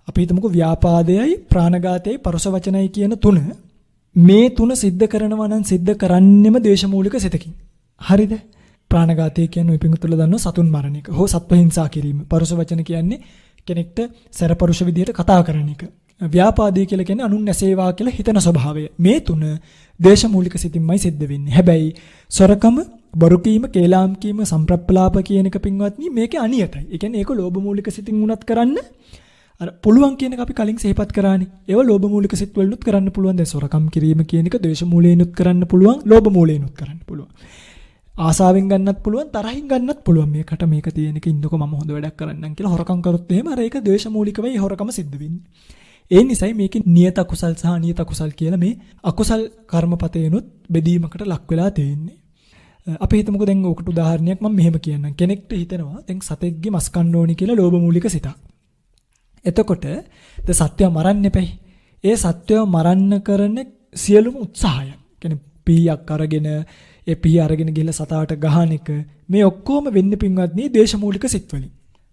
අපි හිතමුකෝ ව්‍යාපාදයයි, ප්‍රාණඝාතයයි, පරුෂ වචනයි කියන 3 මේ තුන සිද්ධ කරනවා නම් සිද්ධ කරන්නෙම ද්වේෂමූලික සිතකින්. හරිද? ප්‍රාණඝාතය කියන්නේ පිඟුතුල දන්නව සතුන් මරණ එක. හෝ සත්ව හිංසා කිරීම. පරුස වචන කියන්නේ කෙනෙක්ට සැරපරුෂ විදියට කතා කරන එක. ව්‍යාපාදී කියලා කියන්නේ අනුන් නැසේවා කියලා හිතන ස්වභාවය. මේ තුන ද්වේෂමූලික සිතින්මයි සිද්ධ වෙන්නේ. හැබැයි සොරකම, බොරු කීම, කේලාම් කීම, සම්ප්‍රප්පලාප කියන එක පින්වත්නි මේකේ අනියතයි. ඒ කියන්නේ ඒක ලෝභ මූලික සිතින් උනත් කරන්න අර පුළුවන් කියන එක අපි කලින් සිහිපත් කරානේ. ඒව ලෝභ මූලික සිත් වලිනුත් කරන්න පුළුවන්. දැන් සොරකම් කිරීම කියන එක ද්වේෂ මූලයෙන්ුත් කරන්න පුළුවන්, ලෝභ මූලයෙන්ුත් කරන්න පුළුවන්. ආසාවෙන් ගන්නත් පුළුවන්, තරහින් ගන්නත් පුළුවන්. මේකට මේක තියෙන එක ඉන්නකො මම හොඳ වැඩක් කරන්නම් කියලා හොරකම් කරොත් එහෙම අර ඒක ද්වේෂ මූලික වෙයි හොරකම සිද්ධ වෙන්නේ. ඒ නිසායි මේකේ නියත කුසල් සහ අනියත කුසල් කියලා මේ අකුසල් කර්මපතේනොත් බෙදීමකට ලක් වෙලා තියෙන්නේ. අපි හිතමුකෝ දැන් ඔකට උදාහරණයක් මම මෙහෙම කියන්නම්. කෙනෙක්ට හිතෙනවා දැන් සතෙක්ගේ මස් කන්න ඕනි කියලා ලෝභ මූලික සිතක්. එතකොට ද සත්‍යය මරන්න එපැයි. ඒ සත්‍යය මරන්න කරන සියලුම උත්සාහය. කියන්නේ පීයක් අරගෙන ඒ පී අරගෙන ගිහලා සතාට ගහන එක මේ ඔක්කොම වෙන්නේ පින්වත්නි ද්වේෂ මූලික සිත් වලින්.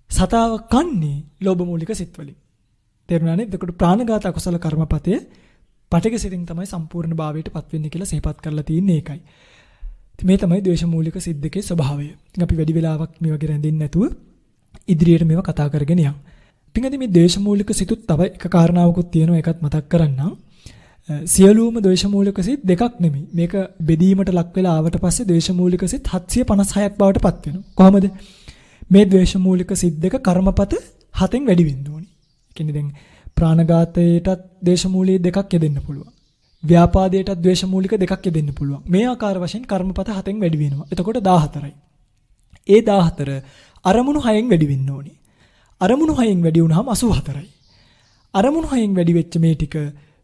සතාව කන්නේ ලෝභ මූලික සිත් වලින්. තේරුණානේ? එතකොට ප්‍රාණඝාත අකුසල කර්මපතය පටිඝ සිතින් තමයි සම්පූර්ණ භාවයටපත් වෙන්නේ කියලා සිහිපත් කරලා තියෙන්නේ ඒකයි. මේ තමයි ද්වේෂ මූලික සිත් දෙකේ ස්වභාවය. අපි වැඩි වෙලාවක් මේ වගේ රැඳෙන්නේ නැතුව ඉදිරියට මේවා කතා කරගෙන යමු. පින්වත්නි මේ ද්වේෂ මූලික සිතුත් තව එක කාරණාවකුත් තියෙනවා ඒකත් මතක් කරන්නම්. සියලුම ද්වේෂ මූලික සිත් දෙකක් නෙමෙයි. මේක බෙදීමට ලක් වෙලා ආවට පස්සේ ද්වේෂ මූලික සිත් 756ක් බවට පත් වෙනවා. කොහොමද? මේ ද්වේෂ මූලික සිත් දෙක කර්මපත 7න් වැඩි වෙන්න ඕනේ. කියන්නේ දැන් ප්‍රාණඝාතයටත් ද්වේෂ මූලික දෙකක් යෙදෙන්න පුළුවන්. ව්‍යාපාදයටත් ද්වේෂ මූලික දෙකක් යෙදෙන්න පුළුවන්. මේ ආකාර වශයෙන් කර්මපත 7න් වැඩි වෙනවා. එතකොට 14යි. ඒ 14 අරමුණු 6න් වැඩි වෙන්න ඕනේ. අරමුණු 6න් වැඩි වුණාම 84යි. අරමුණු 6න් වැඩි වෙච්ච මේ ටික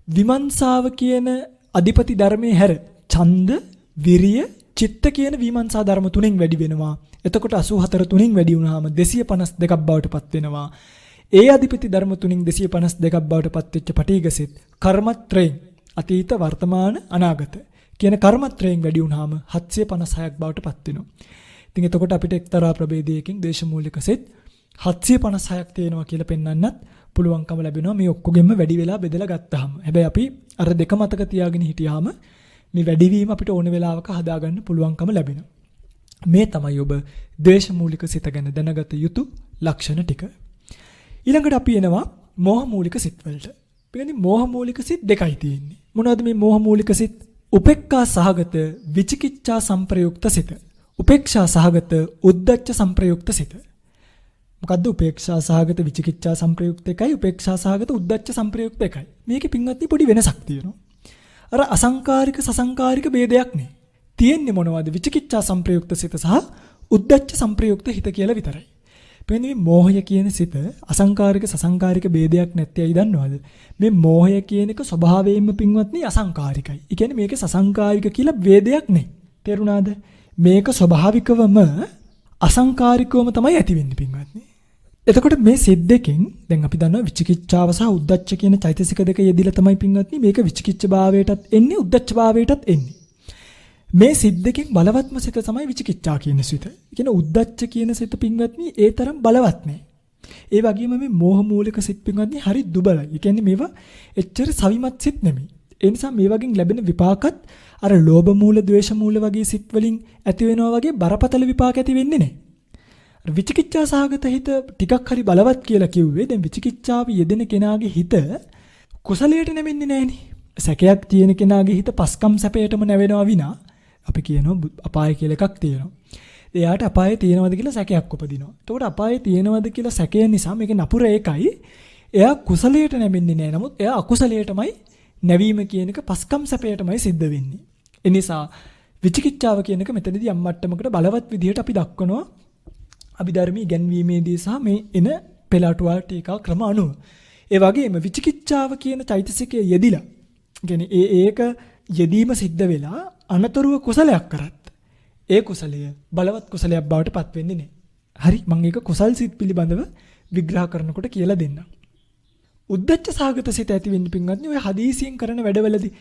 විමර්ශාව කියන අධිපති ධර්මයේ හැර ඡන්ද, විරිය, චිත්ත කියන විමර්ශා ධර්ම තුනෙන් වැඩි වෙනවා. එතකොට 84 තුනෙන් වැඩි වුණාම 252ක් බවට පත් වෙනවා. ඒ අධිපති ධර්ම තුنين 252ක් බවට පත් වෙච්ච පටිඝසිත කර්මත්‍රයෙන් අතීත වර්තමාන අනාගත කියන කර්මත්‍රයෙන් වැඩි වුණාම 756ක් බවට පත් වෙනවා. ඉතින් එතකොට අපිට එක්තරා ප්‍රභේදයකින් දේශමූලික සිත් 756ක් තියෙනවා කියලා පෙන්වන්නත් පුළුවන්කම ලැබෙනවා මේ ඔක්කොගෙම වැඩි වෙලා බෙදලා ගත්තාම. හැබැයි අපි අර දෙක මතක තියාගෙන හිටියාම මේ වැඩිවීම අපිට ඕන වෙලාවක හදාගන්න පුළුවන්කම ලැබෙනවා. මේ තමයි ඔබ දේශමූලික සිත ගැන දැනගත යුතු ලක්ෂණ ටික. ඊළඟට අපි එනවා මෝහ මූලික සිත් වලට. පිළිගන්නේ මෝහ මූලික සිත් දෙකයි තියෙන්නේ. මොනවද මේ මෝහ මූලික සිත්? උපේක්ඛා සහගත විචිකිච්ඡා සංප්‍රයුක්ත සිත. උපේක්ෂා සහගත උද්ධච්ච සංප්‍රයුක්ත සිත. මොකද්ද උපේක්ෂා සහගත විචිකිච්ඡා සංප්‍රයුක්ත එකයි උපේක්ෂා සහගත උද්ධච්ච සංප්‍රයුක්ත එකයි. මේකේ පින්වත්නි පොඩි වෙනසක් තියෙනවා. අර අසංකාරික සසංකාරික ભેදයක් නේ. තියෙන්නේ මොනවද? විචිකිච්ඡා සංප්‍රයුක්ත සිත සහ උද්ධච්ච සංප්‍රයුක්ත හිත කියලා විතරයි. මේ මෝහය කියන සිත අසංකාරික සසංකාරික ભેදයක් නැත්තේ ඇයි දන්නවද? මේ මෝහය කියන එක ස්වභාවයෙන්ම පින්වත්නි අසංකාරිකයි. ඒ කියන්නේ මේකේ සසංකාරික කියලා ભેදයක් නැහැ. තේරුණාද? මේක ස්වභාවිකවම අසංකාරිකවම තමයි ඇති වෙන්නේ පින්වත්නි. එතකොට මේ සිත් දෙකෙන් දැන් අපි දන්නවා විචිකිච්ඡාව සහ උද්ධච්ච කියන චෛතසික දෙක යෙදිලා තමයි පින්වත්නි මේක විචිකිච්ඡ භාවයටත් එන්නේ උද්ධච්ච භාවයටත් එන්නේ. මේ සිත් දෙකෙන් බලවත්ම සිත තමයි විචිකිච්ඡා කියන සිත. ඒ කියන්නේ උද්ධච්ච කියන සිත පින්වත්නි ඒ තරම් බලවත් නැහැ. ඒ වගේම මේ මෝහ මූලික සිත් පින්වත්නි හරි දුබලයි. ඒ කියන්නේ මේවා එච්චර සවිමත් සිත් නෙමෙයි. ඒ නිසා මේ වගේ ලැබෙන විපාකත් අර ලෝභ මූල, ද්වේෂ මූල වගේ සිත් වලින් ඇති වෙනවා වගේ බරපතල විපාක ඇති වෙන්නේ නැහැ. අර විචිකිච්ඡා සහගත හිත ටිකක් හරි බලවත් කියලා කිව්වේ දැන් විචිකිච්ඡාව යෙදෙන කෙනාගේ හිත කුසලයට නැමෙන්නේ නැහෙනේ. සැකයක් තියෙන කෙනාගේ හිත පස්කම් සැපයටම නැවෙනවා විනා අපි කියනවා අපාය කියලා එකක් තියෙනවා. එයාට අපාය තියෙනවද කියලා සැකයක් උපදිනවා. එතකොට අපාය තියෙනවද කියලා සැකය නිසා මේකේ නපුර ඒකයි. එයා කුසලයට නැමෙන්නේ නැහැ. නමුත් එයා අකුසලයටමයි නැවීම කියන එක පස්කම් සැපයටමයි සිද්ධ වෙන්නේ. ඒ නිසා විචිකිච්ඡාව කියන එක මෙතනදී යම් මට්ටමකට බලවත් විදිහට අපි දක්වනවා අභිධර්මී ඉගැන්වීමේදී සහ මේ එන පෙළටුවා ටීකා ක්‍රම අනුව. ඒ වගේම විචිකිච්ඡාව කියන චෛතසිකයේ යෙදිලා කියන්නේ ඒක යෙදීම සිද්ධ වෙලා අනතුරුව කුසලයක් කරත් ඒ කුසලය බලවත් කුසලයක් බවට පත් වෙන්නේ නැහැ. හරි මම ඒක කුසල් සිත් පිළිබඳව විග්‍රහ කරනකොට කියලා දෙන්නම්. උද්ධච්ච සාගත සිත ඇති වෙන්න පින්වත්නි ඔය හදීසියෙන් කරන වැඩවලදී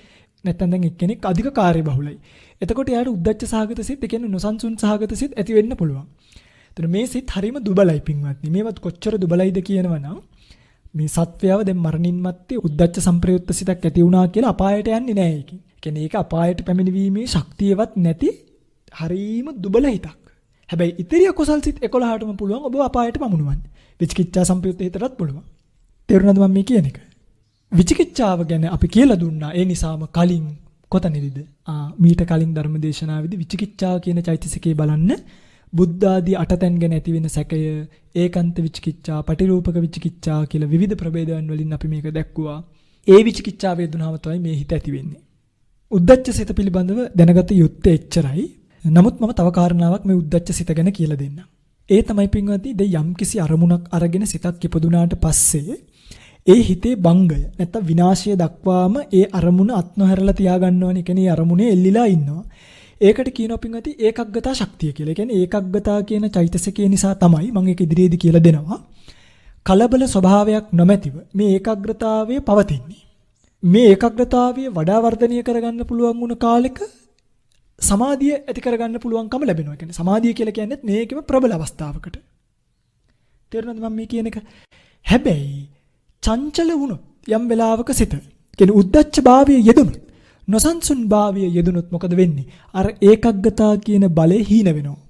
නැත්තම් දැන් එක්කෙනෙක් අධික කාර්යබහුලයි. එතකොට යාට උද්ධච්ච සාගත සිත් ඒ කියන්නේ නොසන්සුන් සාගත සිත් ඇති වෙන්න පුළුවන්. ඒතර මේ සිත් හරීම දුබලයි පින්වත්නි. මේවත් කොච්චර දුබලයිද කියනවනම් මේ සත්වයව දැන් මරණින් මත්තේ උද්දච්ච සම්ප්‍රයුක්ත සිතක් ඇති වුණා කියලා අපායට යන්නේ නැහැ ඒකෙන්. ඒ කියන්නේ ඒක අපායට පැමිණීමේ ශක්තියවත් නැති හරීම දුබල හිතක්. හැබැයි ඉතිරිය කුසල් සිත් 11ටම පුළුවන් ඔබ අපායට පමුණුවන්න. විචිකිච්ඡා සම්ප්‍රයුක්ත හිතටත් පුළුවන්. තේරුණාද මම මේ කියන එක? විචිකිච්ඡාව ගැන අපි කියලා දුන්නා. ඒ නිසාම කලින් කොතනදීද? මීට කලින් ධර්මදේශනාවේදී විචිකිච්ඡාව කියන චෛතසිකේ බලන්න බුද්ධ ආදී 8 තැන් ගැන ඇති වෙන සැකය, ඒකාන්ත විචිකිච්ඡා, පටිරූපක විචිකිච්ඡා කියලා විවිධ ප්‍රභේදයන් වලින් අපි මේක දැක්කුවා. ඒ විචිකිච්ඡා වේදුනාව තමයි මේ හිත ඇති වෙන්නේ. උද්දච්ච සිත පිළිබඳව දැනගත යුත්තේ එච්චරයි. නමුත් මම තව කාරණාවක් මේ උද්දච්ච සිත ගැන කියලා දෙන්නම්. ඒ තමයි පින්වත්නි දැන් යම්කිසි අරමුණක් අරගෙන සිතක් ඉපදුනාට පස්සේ ඒ හිතේ භංගය නැත්නම් විනාශය දක්වාම ඒ අරමුණ අත්නොහැරලා තියාගන්නවනේ. ඒ කියන්නේ අරමුණේ එල්ලිලා ඉන්නවා. ඒකට කියනවා පින්වත්නි ඒකග්ගතා ශක්තිය කියලා. ඒ කියන්නේ ඒකග්ගතා කියන චෛතසිකය නිසා තමයි මම ඒක ඉදිරියේදී කියලා දෙනවා. කලබල ස්වභාවයක් නොමැතිව මේ ඒකාග්‍රතාවය පවතින්නේ. මේ ඒකාග්‍රතාවය වඩා වර්ධනය කරගන්න පුළුවන් වුණ කාලෙක සමාධිය ඇති කරගන්න පුළුවන්කම ලැබෙනවා. ඒ කියන්නේ සමාධිය කියලා කියන්නේ මේකෙම ප්‍රබල අවස්ථාවකට. තේරුණාද මම මේ කියන එක? හැබැයි චංචල වුණොත් යම් වෙලාවක සිත කියන්නේ උද්දච්ච භාවයේ යෙදුණොත් නොසන්සුන් භාවයේ යෙදුණොත් මොකද වෙන්නේ? අර ඒකග්ගතා කියන බලය හීන වෙනවා.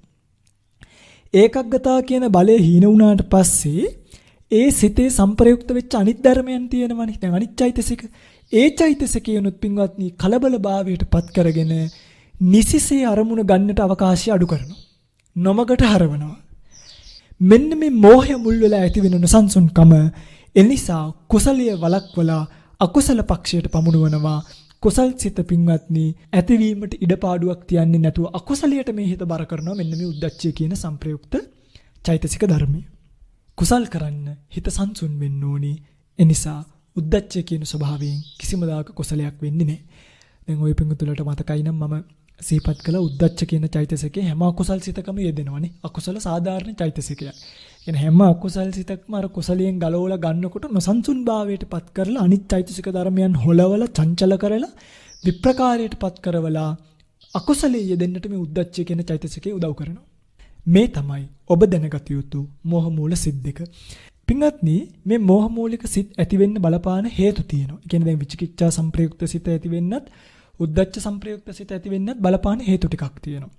ඒකග්ගතා කියන බලය හීන වුණාට පස්සේ ඒ සිතේ සංප්‍රයුක්ත වෙච්ච අනිත් ධර්මයන් තියෙනවනේ. දැන් අනිත් චෛතසික. ඒ චෛතසිකයනොත් පින්වත්නි කලබල භාවයට පත් කරගෙන නිසිසේ අරමුණ ගන්නට අවකාශය අඩු කරනවා. නොමගට හරවනවා. මෙන්න මේ මෝහය මුල් වෙලා ඇති වෙන නොසන්සුන්කම එනිසා කුසලයේ වළක්වලා අකුසල පක්ෂයට පමුණුවනවා. කුසල් සිත පින්වත්නි ඇතිවීමට ඉඩපාඩුවක් තියන්නේ නැතුව අකුසලයට මේ හිත බර කරනවා. මෙන්න මේ උද්දච්චය කියන සංප්‍රයුක්ත චෛතසික ධර්මය. කුසල් කරන්න හිත සංසුන් වෙන්න ඕනි. එනිසා උද්දච්චය කියන ස්වභාවයෙන් කිසිම දායක කුසලයක් වෙන්නේ නැහැ. දැන් ওই පින්තුලට මතකයි නම් මම සිහිපත් කළ උද්දච්ච කියන චෛතසිකේ හැම අකුසල් සිතකම යෙදෙනවනේ. අකුසල සාධාරණ චෛතසිකයක්. කියන්නේ හැම අකුසල් සිතක්ම අර කුසලයෙන් ගලවලා ගන්නකොට නොසන්සුන් භාවයට පත් කරලා අනිත් චෛතසික ධර්මයන් හොලවලා චංචල කරලා විප්‍රකාරයට පත් කරවලා අකුසලයේ යෙදෙන්නට මේ උද්දච්චය කියන චෛතසිකේ උදව් කරනවා. මේ තමයි ඔබ දැනගත යුතු මෝහ මූල සිත් දෙක. පින්වත්නි මේ මෝහ මූලික සිත් ඇති වෙන්න බලපාන හේතු තියෙනවා. ඒ කියන්නේ දැන් විචිකිච්ඡා සංප්‍රයුක්ත සිත ඇති වෙන්නත් උද්දච්ච සංප්‍රයුක්ත සිත ඇති වෙන්නත් බලපාන හේතු ටිකක් තියෙනවා.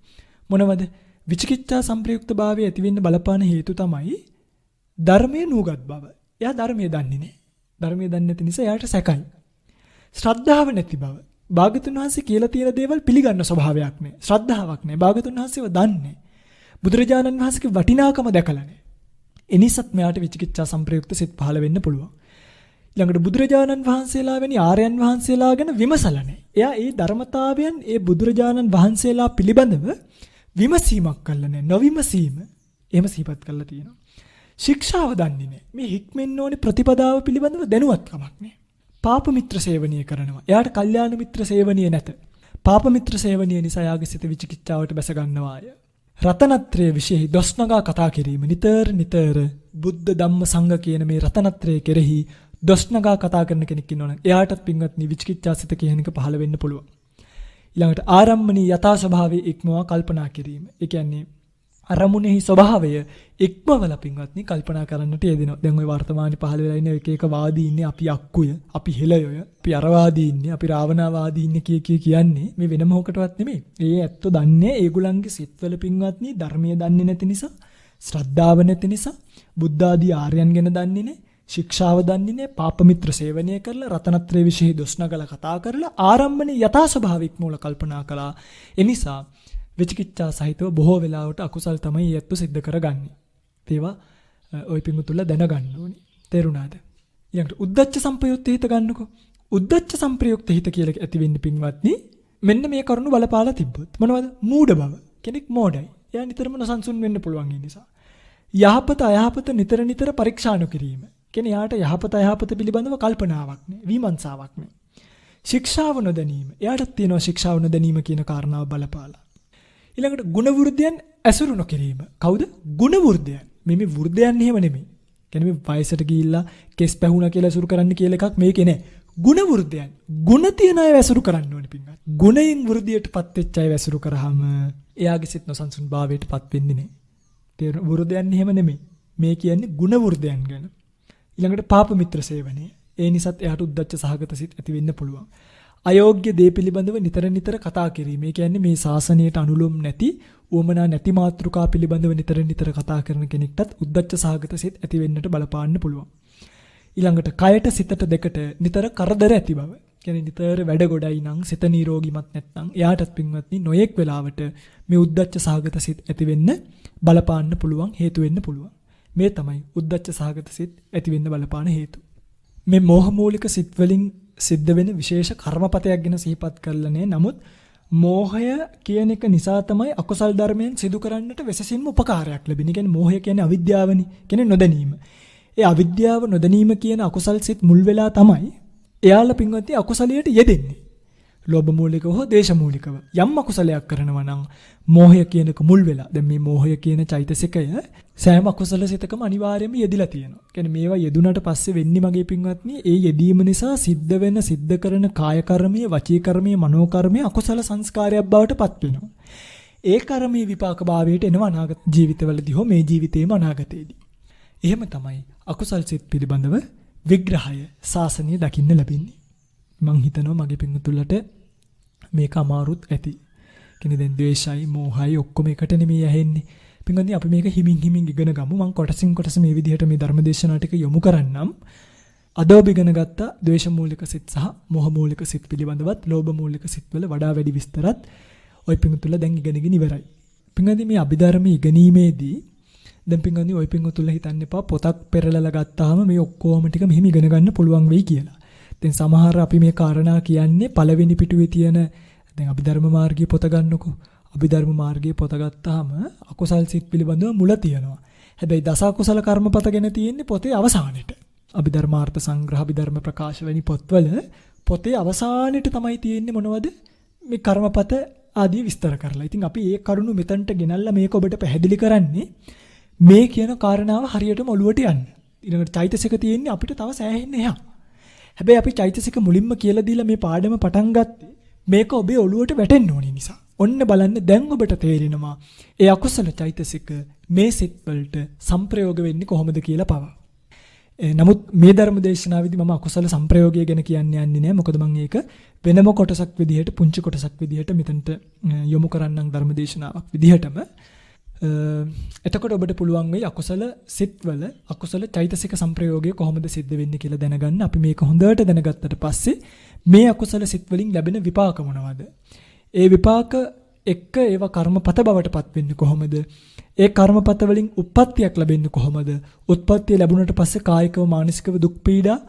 මොනවද? විචිකිච්ඡා සංප්‍රයුක්ත භාවය ඇති වෙන්න බලපාන හේතු තමයි ධර්මයේ නුගත් බව. එයා ධර්මයේ දන්නේ නැහැ. ධර්මයේ දන්නේ නැති නිසා එයාට සැකයි. ශ්‍රද්ධාව නැති බව. භාගතුන් වහන්සේ කියලා තියෙන දේවල් පිළිගන්න ස්වභාවයක් නැහැ. ශ්‍රද්ධාවක් නැහැ. භාගතුන් වහන්සේව දන්නේ. බුදුරජාණන් වහන්සේගේ වටිනාකම දැකලා නැහැ. එනිසත් මෙයාට විචිකිච්ඡා සංප්‍රයුක්ත සිත් පහළ වෙන්න පුළුවන්. ඊළඟට බුදුරජාණන් වහන්සේලා වැනි ආර්යයන් වහන්සේලා ගැන විමසලා නැහැ. එයා ඒ ධර්මතාවයන් ඒ බුදුරජාණන් වහන්සේලා පිළිබඳව විමසීමක් කළා නැහැ. නොවිමසීම එහෙම සිහිපත් කළා තියෙනවා. ශික්ෂාව දන්නේ නැහැ. මේ හික්මෙන්න ඕනේ ප්‍රතිපදාව පිළිබඳව දැනුවත්කමක් නැහැ. පාප මිත්‍ර සේවනීය කරනවා. එයාට කල්යාණ මිත්‍ර සේවනීය නැත. පාප මිත්‍ර සේවනීය නිසා යාගේ සිත විචිකිච්ඡාවට බැස ගන්නවාය. රතනත්‍රය විශේෂයි දොස්නගා කතා කිරීම නිතර බුද්ධ ධම්ම සංඝ කියන මේ රතනත්‍රය කෙරෙහි දොස්නගා කතා කරන කෙනෙක් ඉන්නවනම් එයාටත් පින්වත්නි විචිකිච්ඡා සිත කියන එක පහළ වෙන්න පුළුවන්. ඊළඟට ආරම්මණී යථා ස්වභාවයේ ඉක්මවා කල්පනා කිරීම. ඒ කියන්නේ අරමුණෙහි ස්වභාවය ඉක්මවල පින්වත්නි කල්පනා කරන්නට යෙදෙනවා. දැන් ওই වර්තමානයේ පහළ වෙලා ඉන්න එක වාදී ඉන්නේ අපි අක්කුය, අපි හෙළයය, අපි අරවාදී ඉන්නේ, අපි රාවණවාදී ඉන්නේ කියන්නේ මේ වෙන මොකටවත් නෙමෙයි. ඒ ඇත්තෝ දන්නේ ඒගොල්ලන්ගේ සිත්වල පින්වත්නි ධර්මය දන්නේ නැති නිසා, ශ්‍රද්ධාව නැති නිසා, බුද්ධ ආදී ආර්යයන් ගැන දන්නේ නැහැ, ශික්ෂාව දන්නේ නැහැ, පාප මිත්‍ර සේවනය කරලා රතනත්‍රය විශේෂ දොස්නගල කතා කරලා ආරම්මණේ යථා ස්වභාවික මූල කල්පනා කළා. ඒ නිසා විචිකිච්ඡා සහිතව බොහෝ වෙලාවට අකුසල් තමයි යැත්තු සිද්ධ කරගන්නේ. ඒවා ওই පිඟුතුල දැනගන්න ඕනේ. තේරුණාද? ඊළඟට උද්දච්ච සංප්‍රයුක්ත හිත ගන්නකො. උද්දච්ච සංප්‍රයුක්ත හිත කියලා ඇති වෙන්නේ පින්වත්නි මෙන්න මේ කරුණු බලපාලා තිබ්බොත් මොනවද? මූඩ බව. කෙනෙක් මෝඩයි. එයා නිතරම නොසන්සුන් වෙන්න පුළුවන් ඒ නිසා. යහපත අයහපත නිතර පරීක්ෂා නොකිරීම. කියන්නේ යාට යහපත අයහපත පිළිබඳව කල්පනාවක් නෑ, විමර්ශාවක් නෑ. ශික්ෂාව නොදැනීම. එයාට තියෙනවා ශික්ෂාව නොදැනීම කියන කාරණාව බලපාලා. ඊළඟට ගුණ වෘද්ධයන් ඇසුරු නොකිරීම. කවුද? ගුණ වෘද්ධයන්. මේ වෘද්ධයන් එහෙම නෙමෙයි. කියන්නේ මේ වයසට ගිහිල්ලා කෙස් පැහුණා කියලා ඇසුරු කරන්න කියලා එකක් මේකේ නෑ. ගුණ වෘද්ධයන්. ගුණ තියන අය ඇසුරු කරන්න ඕනේ පින්වත්. ගුණයෙන් වෘද්ධියටපත් වෙච්ච අය ඇසුරු කරාම එයාගේ සිත් නොසන්සුන් භාවයටපත් වෙන්නේ නෑ. තේරුණා? වෘද්ධයන් එහෙම නෙමෙයි. මේ කියන්නේ ගුණ වෘද්ධයන් ගැන. ඊළඟට පාප මිත්‍ර සේවනය. ඒ නිසාත් එයාට උද්දච්ච සහගත සිත් ඇති වෙන්න පුළුවන්. අයෝග්‍ය දේ පිළිබඳව නිතර කතා කිරීම. ඒ කියන්නේ මේ ශාසනයට අනුලොම් නැති, උවමනා නැති මාතෘකා පිළිබඳව නිතර කතා කරන කෙනෙක්ටත් උද්දච්ච සහගත සිත් ඇති වෙන්නට බලපාන්න පුළුවන්. ඊළඟට කයට සිතට දෙකට නිතර කරදර ඇති බව. කියන්නේ නිතර වැඩ ගොඩයි නම් සිත නිරෝගීමත් නැත්නම් එයාටත් පින්වත්නි නොයෙක් වෙලාවට මේ උද්දච්ච සහගත සිත් ඇති වෙන්න බලපාන්න පුළුවන්, හේතු වෙන්න පුළුවන්. මේ තමයි උද්දච්ච සහගත සිත් ඇති වෙන්න බලපාන හේතු. මේ මෝහ මූලික සිත් වලින් සිද්ධ වෙන විශේෂ කර්මපතයක් ගැන සිහිපත් කරලා නේ. නමුත් මෝහය කියන එක නිසා තමයි අකුසල් ධර්මයන් සිදු කරන්නට වෙසසින්ම උපකාරයක් ලැබෙන්නේ. කියන්නේ මෝහය කියන්නේ අවිද්‍යාවනේ. කියන්නේ නොදැනීම. ඒ අවිද්‍යාව නොදැනීම කියන අකුසල් සිත් මුල් වෙලා තමයි එයාලා පින්වත්නි අකුසලයට යෙදෙන්නේ. ලෝභ මූලිකව හෝ දේශ මූලිකව යම් අකුසලයක් කරනවා නම් මෝහය කියනක මුල් වෙලා. දැන් මේ මෝහය කියන චෛතසිකය සෑම අකුසල සිතකම අනිවාර්යයෙන්ම යෙදිලා තියෙනවා. කියන්නේ මේවා යෙදුනට පස්සේ වෙන්නේ මගේ පින්වත්නි ඒ යෙදීම නිසා සිද්ධ කරන කාය කර්මයේ, වචී කර්මයේ, මනෝ කර්මයේ අකුසල සංස්කාරයක් බවට පත් වෙනවා. ඒ කර්මයේ විපාක භාවයට එනවා අනාගත ජීවිතවලදී හෝ මේ ජීවිතේම අනාගතයේදී. එහෙම තමයි අකුසල් සිත් පිළිබඳව විග්‍රහය ශාසනය දකින්න ලැබෙන්නේ. මං හිතනවා මගේ පින්වතුන්ලට මේක අමාරුත් ඇති. කියන්නේ දැන් ද්වේෂයි, මෝහයි ඔක්කොම එකට නෙමෙයි ඇහෙන්නේ. පින්වත්නි අපි මේක හිමින් ඉගෙන ගමු. මං කොටසින් කොටස මේ විදිහට මේ ධර්මදේශනා ටික යොමු කරන්නම්. අද ඔබ ඉගෙන ගත්ත ද්වේෂ මූලික සිත් සහ මෝහ මූලික සිත් පිළිබඳවත්, ලෝභ මූලික සිත් වල වඩා වැඩි විස්තරත් ඔය පින්වතුන්ලා දැන් ඉගෙනගෙන ඉවරයි. පින්වත්නි මේ අභිධර්ම ඉගෙනීමේදී දැන් පින්වත්නි ඔය පින්වතුන්ලා හිතන්න එපා පොතක් පෙරලලා ගත්තාම මේ ඔක්කොම ටික මෙහෙම ඉගෙන ගන්න පුළුවන් වෙයි කියලා. දැන් සමහර අපි මේ කාරණා කියන්නේ පළවෙනි පිටුවේ තියෙන දැන් අභිධර්ම මාර්ගයේ පොත ගන්නකො. අභිධර්ම මාර්ගයේ පොත ගත්තාම අකුසල් සිත් පිළිබඳව මුල තියෙනවා. හැබැයි දස අකුසල කර්මපත ගැන තියෙන්නේ පොතේ අවසානෙට. අභිධර්මාර්ථ සංග්‍රහ, අභිධර්ම ප්‍රකාශ වැනි පොත්වල පොතේ අවසානෙට තමයි තියෙන්නේ මොනවද? මේ කර්මපත ආදී විස්තර කරලා. ඉතින් අපි ඒ කරුණු මෙතනට ගෙනල්ලා මේක ඔබට පැහැදිලි කරන්නේ මේ කියන කාරණාව හරියටම ඔලුවට යන්න. ඊළඟට චෛතසික තියෙන්නේ අපිට තව සෑහෙන්න එහා. හැබැයි අපි චෛතසික මුලින්ම කියලා දීලා මේ පාඩම පටන් ගත්තේ මේක ඔබේ ඔලුවට වැටෙන්න ඕනේ නිසා. ඔන්න බලන්න දැන් ඔබට තේරෙනවා ඒ අකුසල චෛතසික මේ සිත් වලට සංප්‍රයෝග වෙන්නේ කොහොමද කියලා පවා. නමුත් මේ ධර්ම දේශනාවේදී මම අකුසල සංප්‍රයෝගය ගැන කියන්න යන්නේ නැහැ. මොකද මම ඒක වෙනම කොටසක් විදිහට, පුංචි කොටසක් විදිහට මෙතනට යොමු කරන්නම් ධර්ම දේශනාවක් විදිහටම. එතකොට ඔබට පුළුවන් වෙයි අකුසල සිත්වල අකුසල චෛතසික සංප්‍රයෝගය කොහොමද සිද්ධ වෙන්නේ කියලා දැනගන්න. අපි මේක හොඳට දැනගත්තට පස්සේ මේ අකුසල සිත් වලින් ලැබෙන විපාක මොනවද? ඒ විපාක එක්ක ඒවා කර්මපත බවට පත් වෙන්නේ කොහොමද? ඒ කර්මපත වලින් උත්පත්තියක් ලැබෙන්නේ කොහොමද? උත්පත්තිය ලැබුණට පස්සේ කායිකව මානසිකව දුක් පීඩා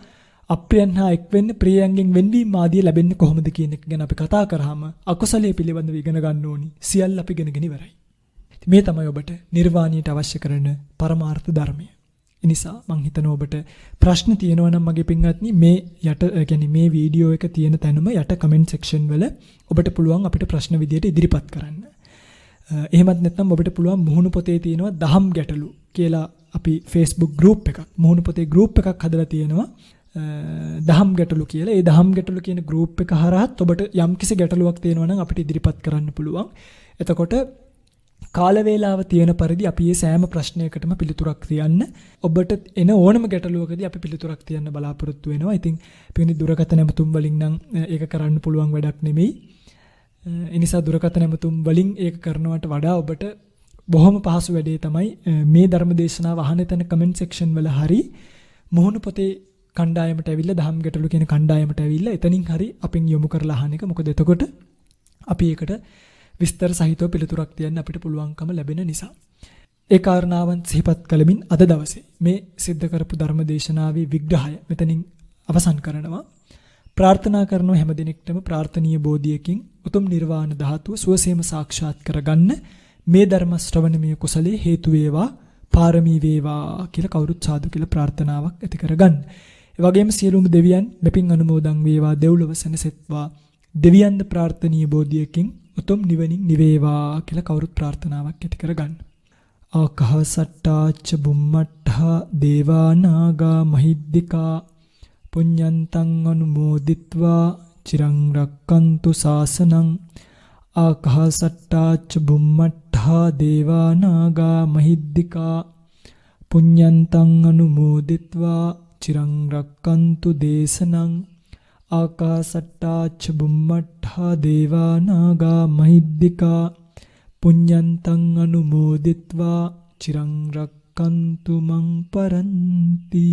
අප්‍රියයන් හා එක් වෙන්න ප්‍රියයන්ගෙන් වෙන්වීම ආදී ලැබෙන්නේ කොහොමද කියන එක ගැන අපි කතා කරාම අකුසලයේ පිළිබඳව ඉගෙන ගන්න ඕනි. සියල්ල අපි ඉගෙනගෙන ඉවරයි. මේ තමයි ඔබට නිර්වාණයට අවශ්‍ය කරන පරමාර්ථ ධර්මය. ඒ නිසා මම හිතනවා ඔබට ප්‍රශ්න තියෙනවා නම් මගේ පින්වත්නි මේ යට කියන්නේ මේ වීඩියෝ එක තියෙන තැනම යට කමෙන්ට් සෙක්ෂන් වල ඔබට පුළුවන් අපිට ප්‍රශ්න විදියට ඉදිරිපත් කරන්න. එහෙමත් නැත්නම් ඔබට පුළුවන් මුහුණු පොතේ තියෙනවා දහම් ගැටලු කියලා අපි Facebook group එකක් මුහුණු පොතේ group එකක් හදලා තියෙනවා. දහම් ගැටලු කියලා. ඒ දහම් ගැටලු කියන group එක හරහත් ඔබට යම්කිසි ගැටලුවක් තියෙනවා නම් අපිට ඉදිරිපත් කරන්න පුළුවන්. එතකොට කාල වේලාව තියෙන පරිදි අපි මේ සෑම ප්‍රශ්නයකටම පිළිතුරක් තියන්න ඔබට එන ඕනම ගැටලුවකදී අපි පිළිතුරක් තියන්න බලාපොරොත්තු වෙනවා. ඉතින් පිටින් දුරකථන ඇමතුම් වලින් නම් ඒක කරන්න පුළුවන් වැඩක් නෙමෙයි. ඒ නිසා දුරකථන ඇමතුම් වලින් ඒක කරනවට වඩා ඔබට බොහොම පහසු වැඩේ තමයි මේ ධර්ම දේශනාව අහන තැන කමෙන්ට් සෙක්ෂන් වල හරි මුහුණු පොතේ කණ්ඩායමට ඇවිල්ලා දහම් ගැටලු කියන කණ්ඩායමට ඇවිල්ලා එතනින් හරි අපෙන් යොමු කරලා අහන එක. මොකද එතකොට අපි ඒකට විස්තර සහිතව පිළිතුරක් තියන්න අපිට පුළුවන්කම ලැබෙන නිසා. ඒ කාරණාවන් සිහිපත් කළමින් අද දවසේ මේ සිද්ධ කරපු ධර්ම දේශනාවේ විග්‍රහය මෙතනින් අවසන් කරනවා. ප්‍රාර්ථනා කරන හැම දිනෙකටම ප්‍රාර්ථනීය බෝධියකින් උතුම් නිර්වාණ ධාතුව සුවසේම සාක්ෂාත් කරගන්න මේ ධර්ම ශ්‍රවණමය කුසලයේ හේතු වේවා, පාරමී වේවා කියලා කවුරුත් සාදු කියලා ප්‍රාර්ථනාවක් ඇති කරගන්න. ඒ වගේම සියලුම දෙවියන් මෙපින් අනුමෝදන් වේවා, දෙව්ලොව සැනසෙත්වා, දෙවියන්ද ප්‍රාර්ථනීය බෝධියකින් උතුම් නිවනින් නිවේවා කියලා කවුරුත් ප්‍රාර්ථනාවක් ඇති කරගන්න. ආකාසට්ටාච බුම්මට්ඨා දේවා නාග මහිද්దికා පුඤ්ඤන්තං අනුමෝදිත්වා චිරං රක්칸තු ශාසනං. ආකාසට්ටාච බුම්මට්ඨා දේවා නාග මහිද්దికා පුඤ්ඤන්තං අනුමෝදිත්වා චිරං රක්칸තු දේශනං ආකාසට්ටාච බුම්මට්ඨා දේවා නාග මහිද්దికා පුඤ්ඤන්තං අනුමෝදිත්වා චිරං රක්칸තු මං පරන්ති.